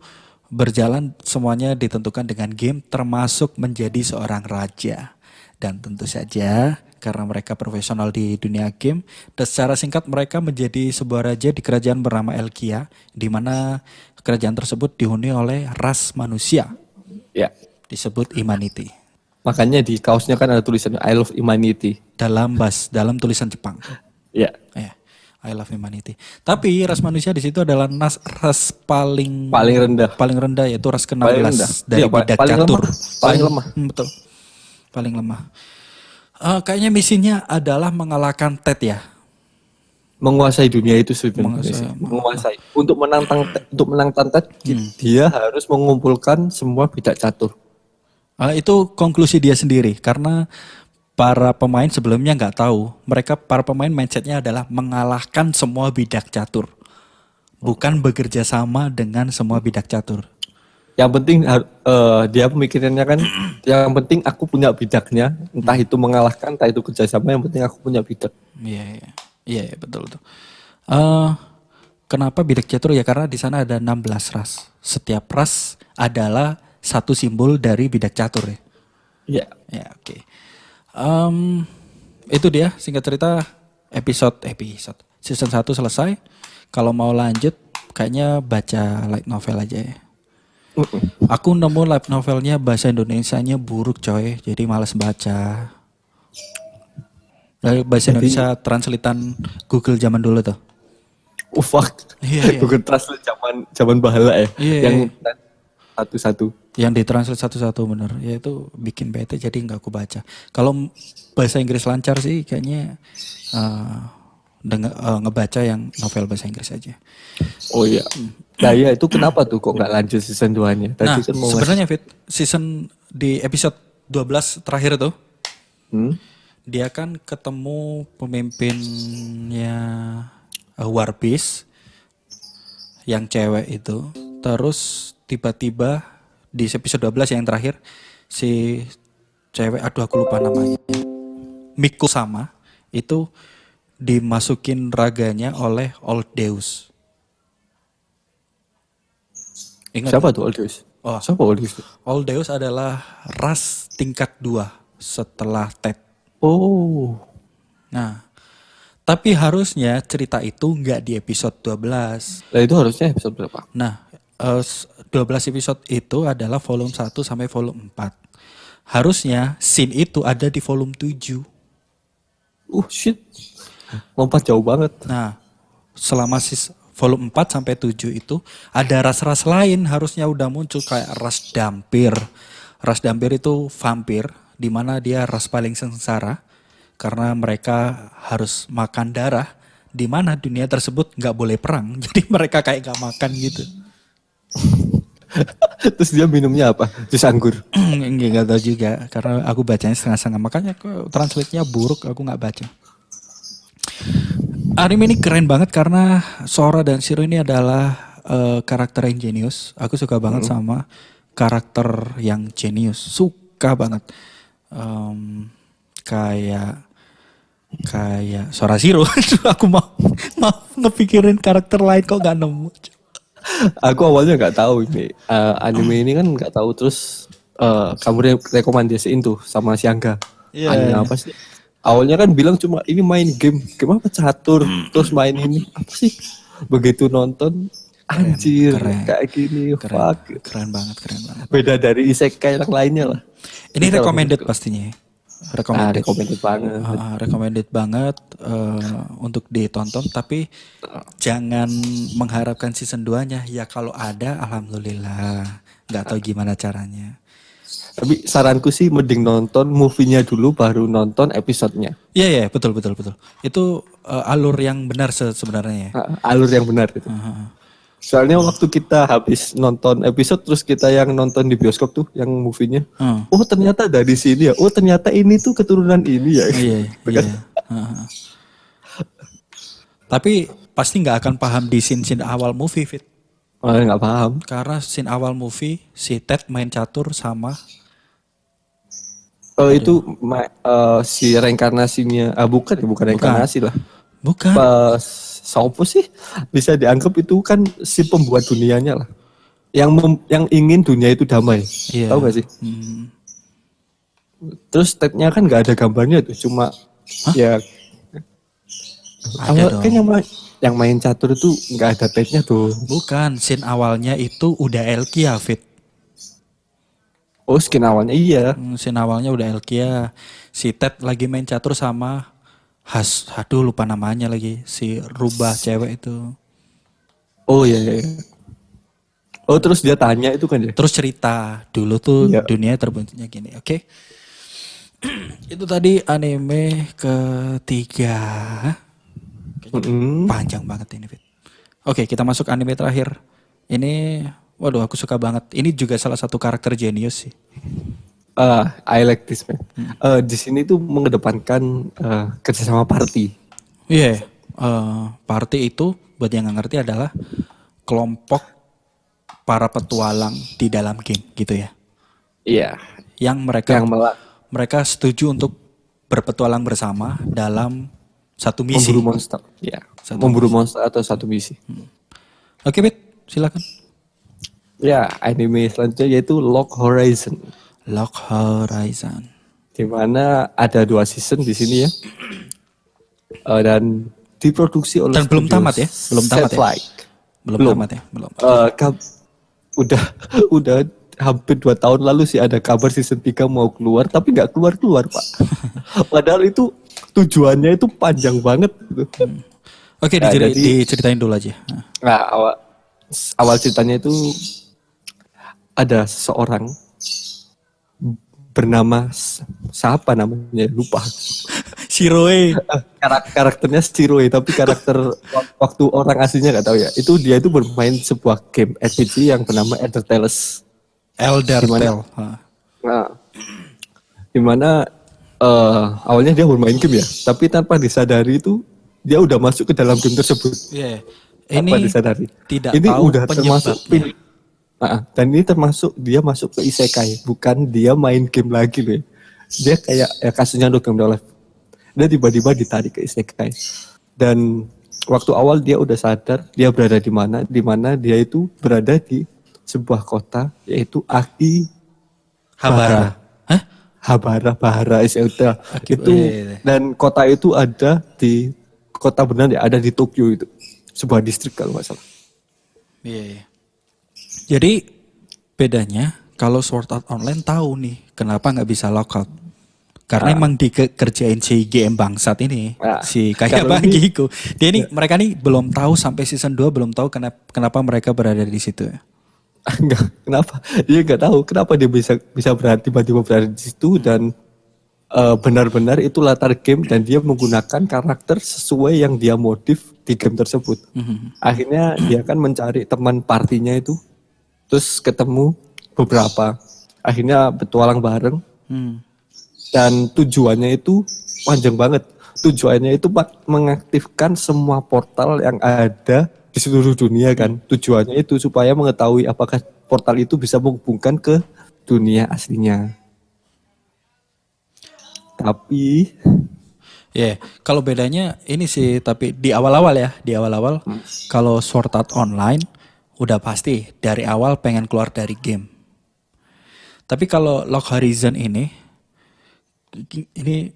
berjalan semuanya ditentukan dengan game, termasuk menjadi seorang raja. Dan tentu saja karena mereka profesional di dunia game, dan secara singkat mereka menjadi sebuah raja di kerajaan bernama Elkia, di mana kerajaan tersebut dihuni oleh ras manusia, Ya. disebut Humanity. Makanya di kaosnya kan ada tulisannya I love humanity. Dalam tulisan Jepang. Ya. I love humanity. Tapi ras manusia di situ adalah ras paling rendah yaitu ras ke-16 Paling rendah. dari Iya, bidak paling catur. lemah. Paling lemah. Betul. Paling lemah. Kayaknya misinya adalah mengalahkan Ted ya. Menguasai dunia itu sebenarnya. Menguasai. Untuk menantang Ted, dia harus mengumpulkan semua bidak catur. Itu konklusi dia sendiri karena para pemain sebelumnya nggak tahu. Para pemain mindsetnya adalah mengalahkan semua bidak catur, bukan bekerja sama dengan semua bidak catur. Yang penting dia pemikirannya kan, yang penting aku punya bidaknya, entah itu mengalahkan, entah itu kerjasama, yang penting aku punya bidak. Iya, betul. Kenapa bidak catur ya? Karena di sana ada 16 ras. Setiap ras adalah satu simbol dari bidak catur ya. Iya. Ya, oke. Itu dia singkat cerita episode season 1 selesai. Kalau mau lanjut kayaknya baca light novel aja ya. Aku nemu light novelnya bahasa Indonesianya buruk coy, jadi malas baca. Dari bahasa Indonesia translatean Google zaman dulu tuh. Fuck. Iya. Google Translate zaman bahala ya. Iya. Yang satu-satu. Yang ditranslate satu-satu bener. Ya itu bikin bete jadi nggak aku baca. Kalau bahasa Inggris lancar sih kayaknya ngebaca yang novel bahasa Inggris aja. Oh iya. Nah ya itu kenapa tuh kok nggak lanjut season 2-nya? Nah sebenarnya Fit, season di episode 12 terakhir tuh, dia kan ketemu pemimpinnya War Beast yang cewek itu. Terus tiba-tiba di episode 12 yang terakhir si cewek, aduh aku lupa namanya, Miku sama itu dimasukin raganya oleh Old Deus. Ingat? Siapa tuh Old Deus? Oh, siapa Old Deus? Old Deus adalah ras tingkat 2 setelah Ted. Oh. Nah, tapi harusnya cerita itu nggak di episode 12. Nah itu harusnya episode berapa? Nah, 12 episode itu adalah volume 1 sampai volume 4. Harusnya scene itu ada di volume 7. Shit. Lompat jauh banget. Nah, selama volume 4 sampai 7 itu ada ras-ras lain harusnya udah muncul kayak ras Dampir. Ras Dampir itu vampir, di mana dia ras paling sengsara karena mereka harus makan darah di mana dunia tersebut nggak boleh perang. Jadi mereka kayak nggak makan gitu. Terus dia minumnya apa? Jus anggur. Nggak tahu juga karena aku bacanya setengah-setengah, makanya translate-nya buruk, aku nggak baca. Anime ini keren banget karena Sora dan Shiro ini adalah karakter yang jenius. Aku suka banget sama karakter yang jenius, suka banget. Kayak Sora Shiro. Aku mau ngepikirin karakter lain kok gak nemu. Aku awalnya nggak tahu ini anime ini kan nggak tahu, terus kamu rekomendasiin tuh sama si Angga. Iya. Anime apa sih? Awalnya kan bilang cuma ini main game apa catur, terus main ini apa sih? Begitu nonton anjir keren. kayak gini, fuck. Keren banget. Beda dari isekai yang lainnya lah. Ini recommended pastinya. Recommended. Recommended banget. Recommended banget untuk ditonton, tapi jangan mengharapkan season 2-nya. Ya kalau ada alhamdulillah. Nggak tahu gimana caranya. Tapi saranku sih mending nonton movie-nya dulu baru nonton episodenya. Iya betul. Itu alur yang benar sebenarnya ya. Alur yang benar itu. Soalnya waktu kita habis nonton episode terus kita yang nonton di bioskop tuh yang movie-nya. Oh ternyata dari sini ya. Oh ternyata ini tuh keturunan ini ya. Iya. Tapi pasti nggak akan paham di scene awal movie, Fit. Oh nggak paham. Karena scene awal movie si Ted main catur sama. Oh itu si reinkarnasinya. Bukan reinkarnasi lah. Bukan. Sopo sih bisa dianggap itu kan si pembuat dunianya lah. Yang ingin dunia itu damai. Iya. Tahu gak sih? Terus Ted-nya kan nggak ada gambarnya tuh, cuma ya. Ada dong. Kan yang main catur itu nggak ada Ted-nya tuh. Bukan, scene awalnya itu udah Elkia, Fit. Oh skin awalnya iya. Scene awalnya udah Elkia. Si Ted lagi main catur sama aduh lupa namanya lagi, si rubah cewek itu. Oh iya. Oh terus dia tanya itu kan ya. Terus cerita dulu tuh Iya. dunia terbentuknya gini, oke? Itu tadi anime ketiga. Panjang banget ini, Fit. Oke, kita masuk anime terakhir. Ini, waduh aku suka banget. Ini juga salah satu karakter jenius sih. I like this man. Di sini tuh mengedepankan kerjasama party. Iya, party itu buat yang nggak ngerti adalah kelompok para petualang di dalam game gitu ya. Iya. Yang mereka setuju untuk berpetualang bersama dalam satu misi. Memburu monster. Iya. Memburu monster atau satu misi. Oke, Bet, silakan. Ya, anime selanjutnya yaitu Log Horizon. Log Horizon. Di mana ada 2 season di sini ya. Dan diproduksi oleh Dan belum tamat ya? Belum tamat ya? Satellite. Belum tamat ya? Belum. Udah hampir 2 tahun lalu sih ada kabar season 3 mau keluar, tapi nggak keluar Pak. Padahal itu tujuannya itu panjang banget gitu. Oke, diceritain dulu aja. Nah, awal ceritanya itu ada seseorang bernama siapa namanya lupa. Shiroe. Karakternya Shiroe, tapi karakter waktu orang aslinya nggak tahu ya. Itu dia itu bermain sebuah game RPG yang bernama Elder Tales. Nah, dimana awalnya dia bermain game ya, tapi tanpa disadari itu dia udah masuk ke dalam game tersebut. Iya. Tanpa Ini disadari. tidak Ini tahu udah termasuk penyebabnya. dan ini termasuk dia masuk ke isekai, bukan dia main game lagi loh. Dia kayak ya kasusnya No Game No Life. Dia tiba-tiba ditarik ke isekai. Dan waktu awal dia udah sadar dia berada di mana dia itu berada di sebuah kota yaitu Habara. Hah? Bahara Iseuta. Itu dan kota itu ada di kota benar ya, ada di Tokyo itu. Sebuah distrik kalau nggak salah. Iya. Jadi bedanya kalau Sword Art Online tahu nih kenapa nggak bisa lockout. Karena emang dikerjain si GM bangsat ini, si kayak bagiku. Dia nih mereka nih belum tahu sampai season 2 belum tahu kenapa mereka berada di situ ya. Enggak, kenapa? Dia nggak tahu kenapa dia bisa tiba-tiba berada di situ dan benar-benar itu latar game dan dia menggunakan karakter sesuai yang dia modif di game tersebut. Akhirnya dia kan mencari teman partinya itu, terus ketemu beberapa, akhirnya petualang bareng dan tujuannya itu panjang banget. Tujuannya itu mengaktifkan semua portal yang ada di seluruh dunia kan. Tujuannya itu supaya mengetahui apakah portal itu bisa menghubungkan ke dunia aslinya. Tapi Kalau bedanya ini sih, tapi di awal-awal kalau Sword Art Online udah pasti dari awal pengen keluar dari game. Tapi kalau Log Horizon ini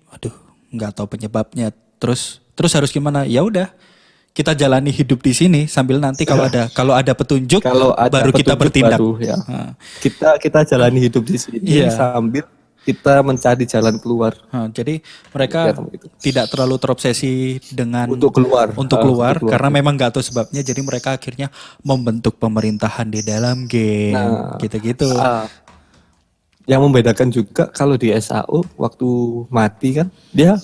aduh, nggak tahu penyebabnya. Terus harus gimana? Ya udah, kita jalani hidup di sini sambil nanti kalau ada petunjuk baru kita bertindak. Ya. Kita jalani hidup di sini sambil kita mencari jalan keluar. Jadi mereka tidak terlalu terobsesi dengan untuk keluar karena memang nggak tahu sebabnya. Jadi mereka akhirnya membentuk pemerintahan di dalam game, gitu-gitu. Yang membedakan juga kalau di SAO waktu mati kan dia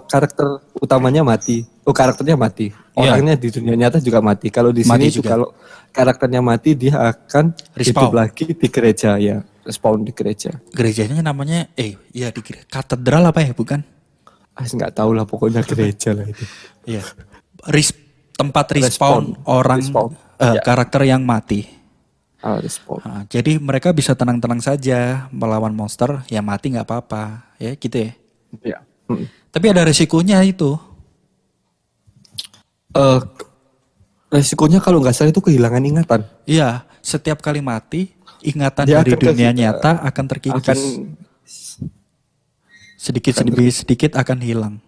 karakter utamanya mati. Karakternya mati. Orangnya di dunia nyata juga mati. Kalau di sini itu kalau karakternya mati dia akan hidup lagi di gereja ya. Respawn di gereja. Gerejanya namanya di katedral apa ya, bukan? Nggak tahu lah, pokoknya gereja lah itu. Iya. Tempat respawn orang karakter yang mati. Respawn. Jadi mereka bisa tenang-tenang saja melawan monster, ya mati nggak apa-apa, ya gitu ya. Iya. Tapi ada resikonya itu. Resikonya kalau nggak salah itu kehilangan ingatan. Iya, setiap kali mati ingatan dari dunia nyata akan terkikis. Sedikit akan hilang.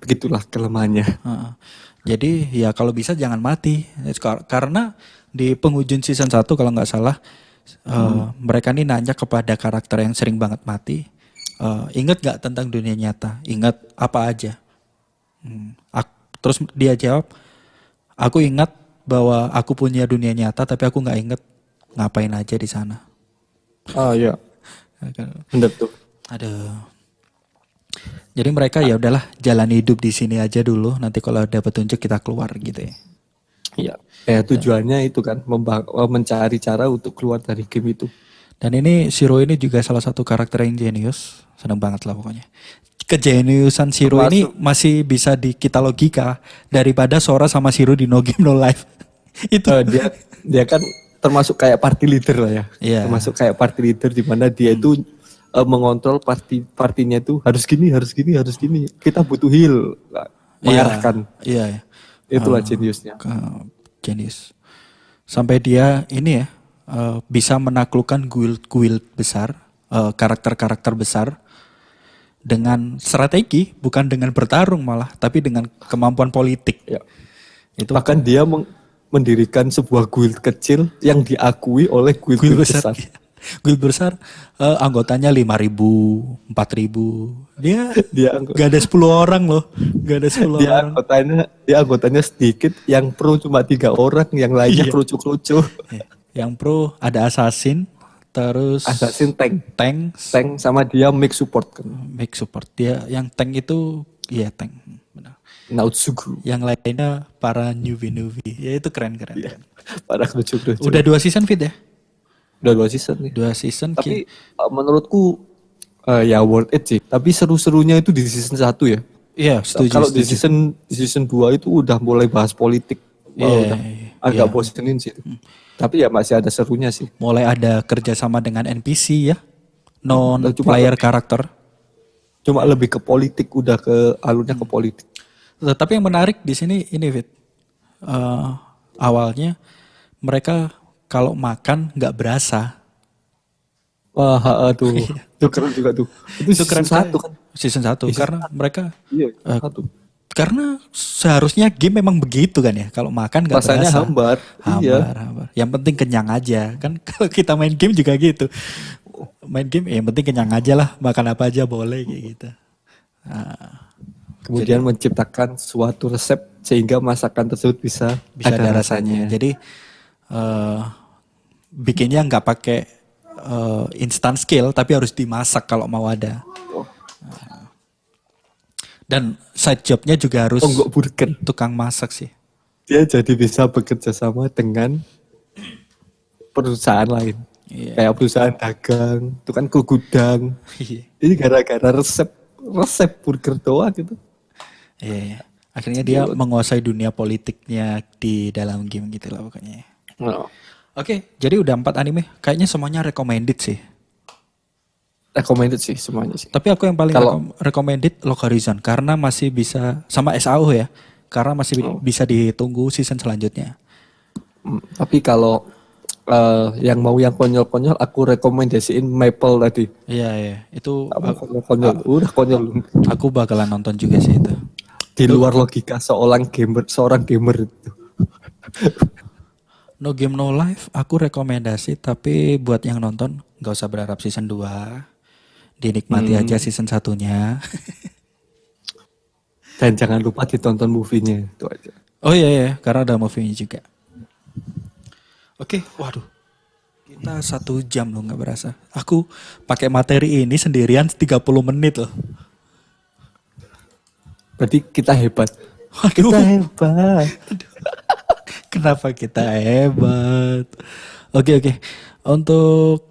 Begitulah kelemahannya. Jadi ya kalau bisa jangan mati. Karena di penghujung season 1 kalau nggak salah, mereka ini nanya kepada karakter yang sering banget mati. Ingat nggak tentang dunia nyata? Ingat apa aja? Terus dia jawab, aku ingat bahwa aku punya dunia nyata tapi aku nggak inget ngapain aja di sana. Iya. Bener tuh. Aduh. Jadi mereka ya udahlah jalani hidup di sini aja dulu. Nanti kalau ada petunjuk kita keluar gitu ya. Iya. Tujuannya itu kan mencari cara untuk keluar dari game itu. Dan ini Shiro ini juga salah satu karakter yang jenius. Seneng banget lah pokoknya. Kejeniusan Shiro ini masih bisa kita logika daripada Sora sama Shiro di No Game No Life. Itu dia kan termasuk kayak party leader lah ya. Yeah. Termasuk kayak party leader di mana dia itu mengontrol partinya itu harus gini. Kita butuh heal. Mengarahkan. Iya. Itulah jeniusnya. Jenius. Sampai dia ini ya bisa menaklukkan guild besar, karakter-karakter besar dengan strategi, bukan dengan bertarung malah, tapi dengan kemampuan politik. Ya. Itu bahkan dia mendirikan sebuah guild kecil yang diakui oleh guild besar. Guild besar anggotanya 5.000, 4.000. Dia gak ada 10 orang loh. Gak ada 10 orang. Dia anggotanya sedikit, yang pro cuma 3 orang, yang lainnya kerucu-kerucu. Yang pro ada assassin, terus assassin tank sama dia mix support kan. Mix support. Dia yang tank itu tank. Benar. Nautsugu. Yang lainnya para newbie. Ya itu keren. Ya, para kerucu. Udah 2 season fit ya? Udah 2 season nih. 2 season. Tapi menurutku ya worth it sih. Tapi seru-serunya itu di season 1 ya. Iya, setuju. Kalau di season 2 itu udah mulai bahas politik. Udah agak bosenin sih. Tapi ya masih ada serunya sih. Mulai ada kerjasama dengan NPC ya. Non-player karakter. Cuma lebih ke politik, udah ke alurnya ke politik. Tapi yang menarik di sini ini Fit. Awalnya mereka kalau makan nggak berasa. Wah, tuh. Itu keren juga tuh. Itu keren satu kan. Season 1 karena mereka satu. Karena seharusnya game memang begitu kan ya. Kalau makan nggak berasa. Rasanya hambar. Yang penting kenyang aja. Kan kalau kita main game juga gitu. Main game yang penting kenyang aja lah. Makan apa aja boleh kayak gitu. Kemudian menciptakan suatu resep sehingga masakan tersebut bisa ada rasanya. Jadi bikinnya nggak pakai instant skill tapi harus dimasak kalau mau ada. Dan side jobnya juga harus Tonggok burger. tukang masak sih. Dia jadi bisa bekerja sama dengan perusahaan lain. Iya. Kayak perusahaan dagang, tukang ke gudang. Ini gara-gara resep burger doang gitu. Iya. Akhirnya dia menguasai dunia politiknya di dalam game gitu lah pokoknya. Oh. Oke, jadi udah 4 anime. Kayaknya semuanya recommended sih. Recommended sih semuanya sih. Tapi aku yang paling Kalau- recommended Log Horizon karena masih bisa sama SAO ya. Karena masih bisa ditunggu season selanjutnya. Tapi kalau yang mau yang konyol-konyol aku rekomendasiin Maple tadi. Iya, iya. Itu Konyol, udah konyol. aku bakalan nonton juga sih itu. Di luar logika seorang gamer itu. No Game No Life aku rekomendasi tapi buat yang nonton nggak usah berharap season 2. Dinikmati aja season 1-nya. Dan jangan lupa ditonton movie-nya itu aja. Oh iya ya, karena ada movie-nya juga. Oke, waduh. Kita 1 jam loh nggak berasa. Aku pakai materi ini sendirian 30 menit loh. Berarti kita hebat. Waduh. Kita hebat. Kenapa kita hebat? Oke. Untuk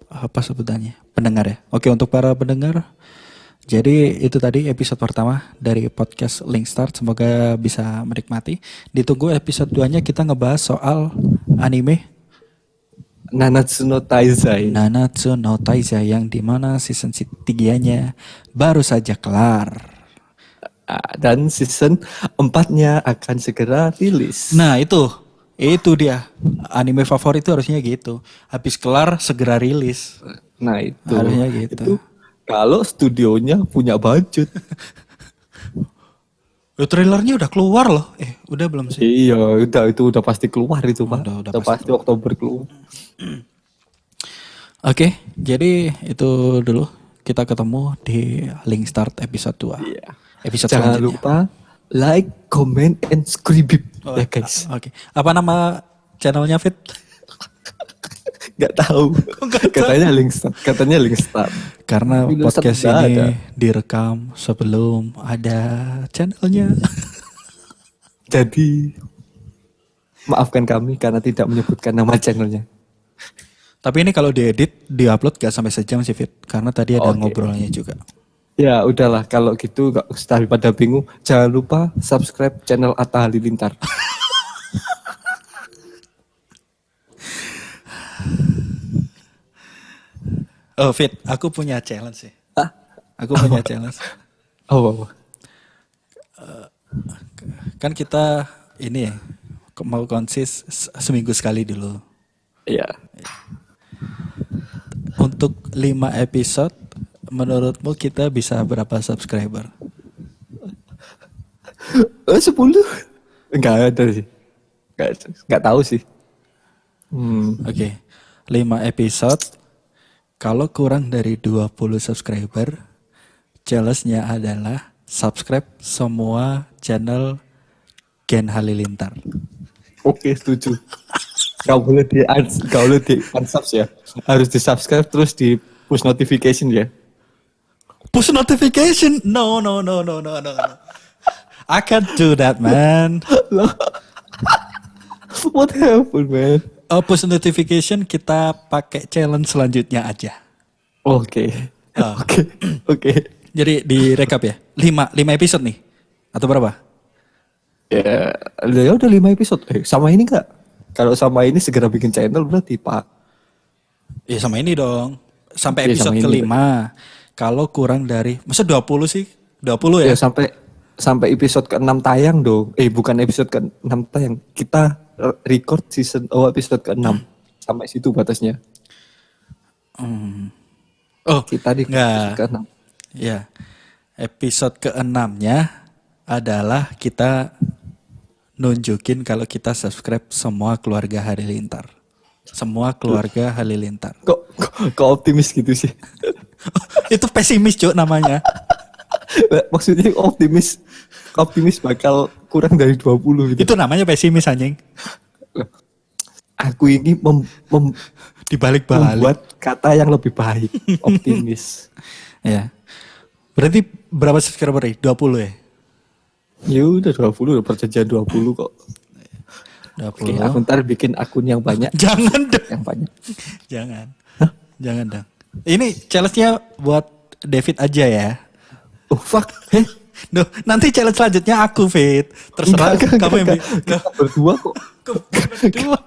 apa sebutannya? Pendengar ya. Oke, untuk para pendengar. Jadi itu tadi episode pertama dari podcast Link Start. Semoga bisa menikmati. Ditunggu episode 2-nya kita ngebahas soal anime Nanatsu no Taizai. Nanatsu no Taizai yang dimana season 3-nya baru saja kelar. Dan season 4-nya akan segera rilis. Nah itu dia anime favorit itu harusnya gitu. Habis kelar segera rilis. Nah itu. Harusnya gitu. Itu kalau studionya punya budget. Trailernya udah keluar loh. Udah belum sih? Iya, itu udah pasti keluar itu, Pak. Udah Udah pasti Oktober keluar. Oke, jadi itu dulu. Kita ketemu di Link Start episode 2. Iya. Episode Jangan selanjutnya. lupa like, comment, and subscribe ya guys. Oke. Apa nama channelnya Fit? Gak tahu. Katanya link start. Karena Video podcast start udah ini ada. direkam sebelum ada channelnya. Jadi maafkan kami karena tidak menyebutkan nama channelnya. Tapi ini kalau diedit, diupload gak sampai sejam sih Fit. Karena tadi ada Oke. ngobrolnya juga. Ya udahlah kalau gitu gak usah daripada bingung. Jangan lupa subscribe channel Atta Halilintar. Oh Fit, aku punya challenge sih. Hah? Aku punya challenge. Oh. Kan kita ini ya, mau konsis seminggu sekali dulu. Iya. Untuk 5 episode, menurutmu kita bisa berapa subscriber? 10? Enggak ada sih. Enggak tahu sih. Oke, 5 episode. Kalau kurang dari 20 subscriber, challenge-nya adalah subscribe semua channel Gen Halilintar. Oke, setuju. Gak boleh di unsubs ya. Harus di subscribe terus di push notification ya. Push notification? No. I can't do that, man. What happened, man? Push notification kita pakai challenge selanjutnya aja. Oke. Ah. Oke. Jadi direkap ya. 5 episode nih. Atau berapa? Ya udah 5 episode. Sama ini enggak? Kalau sama ini segera bikin channel berarti, Pak. Ya sama ini dong. Sampai Iya, episode sama ini. kelima. Kalau kurang dari, masa 20 sih? 20 ya? Ya sampai episode ke-6 tayang dong. Bukan episode ke-6 tayang. Kita record episode ke-6. Sampai situ batasnya. Oh, Kita di enggak. episode ke-6. Ya. Episode ke-6-nya adalah kita nunjukin kalau kita subscribe semua keluarga Halilintar. Semua keluarga Halilintar. Kok optimis gitu sih? Itu pesimis, Cuk, namanya. Maksudnya optimis bakal kurang dari 20 gitu. Itu namanya pesimis, anjing. aku ini Dibalik-balik. membuat kata yang lebih baik, optimis. Ya. Berarti berapa subscriber nih? 20 ya? Ya udah 20, udah perjanjian 20 kok. 20. Oke, aku ntar bikin akun yang banyak. Jangan dong. Yang banyak. Jangan. Jangan dong. Ini challenge-nya buat David aja ya. Oh fuck. Heh. Duh, nanti challenge selanjutnya aku, Fit. Terserah kamu yang Kita berdua kok. berdua.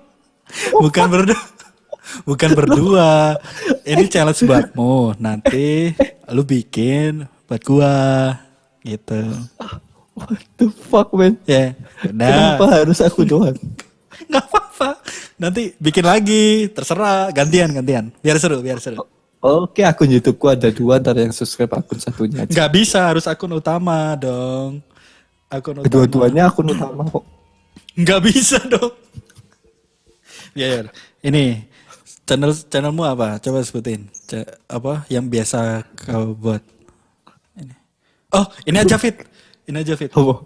Bukan berdua. Bukan berdua. Ini challenge buatmu. Nanti lu bikin buat gua. Gitu. What the fuck, man? Ya. Kenapa Udah. harus aku doang? Gak apa-apa. Nanti bikin lagi. Terserah. Gantian. Biar seru. Oke, akun YouTubeku ada 2, ntar yang subscribe akun satunya aja. Gak bisa. Harus akun utama dong. Akun utama. Kedua-duanya akun utama kok. Gak bisa dong. Ya. Ini. Channelmu apa? Coba sebutin. Apa yang biasa kau buat? Ini. Oh, ini aja Fit. Oh,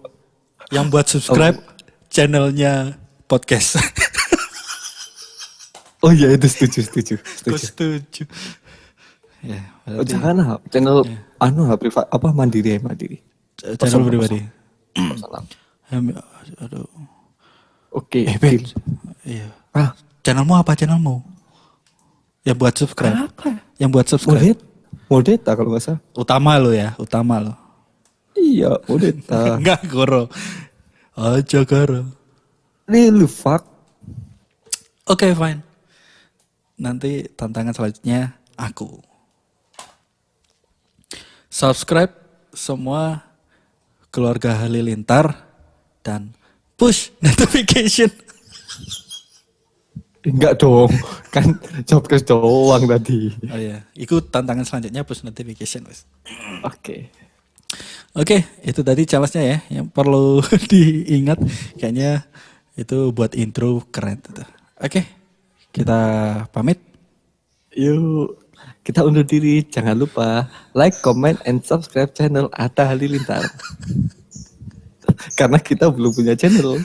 Yang buat subscribe channelnya podcast. oh iya itu setuju. Gue setuju. Ya, Oh, berarti jangan lah, channel privat apa mandiri. channel pribadi. Personal. Aduh. Oke, Fit. deal. Iya. Ah, Channelmu apa channelmu? Yang buat subscribe. apa? Yang buat subscribe. Modeta kalau nggak salah. Utama lo. Iya, Modeta. Enggak, Goro. Aja Goro. Really fuck. Oke, fine. Nanti tantangan selanjutnya aku. Subscribe semua keluarga Halilintar dan push notification. Enggak dong, kan jobdesk doang tadi. Oh iya, ikut tantangan selanjutnya push notification, wes. Oke. Oke, itu tadi challenge-nya ya. Yang perlu diingat kayaknya itu buat intro keren tuh. Oke, kita pamit. Yuk, kita undur diri. Jangan lupa like, comment, and subscribe channel Atta Halilintar. Karena kita belum punya channel.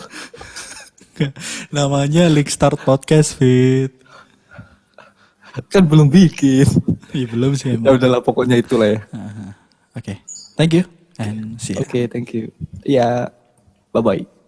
Namanya Link Start Podcast, Fit. Kan belum bikin. Ih, belum sih Ya emang. udahlah, pokoknya itulah ya. Oke, thank you and see you. Oke, thank you. Iya, bye-bye.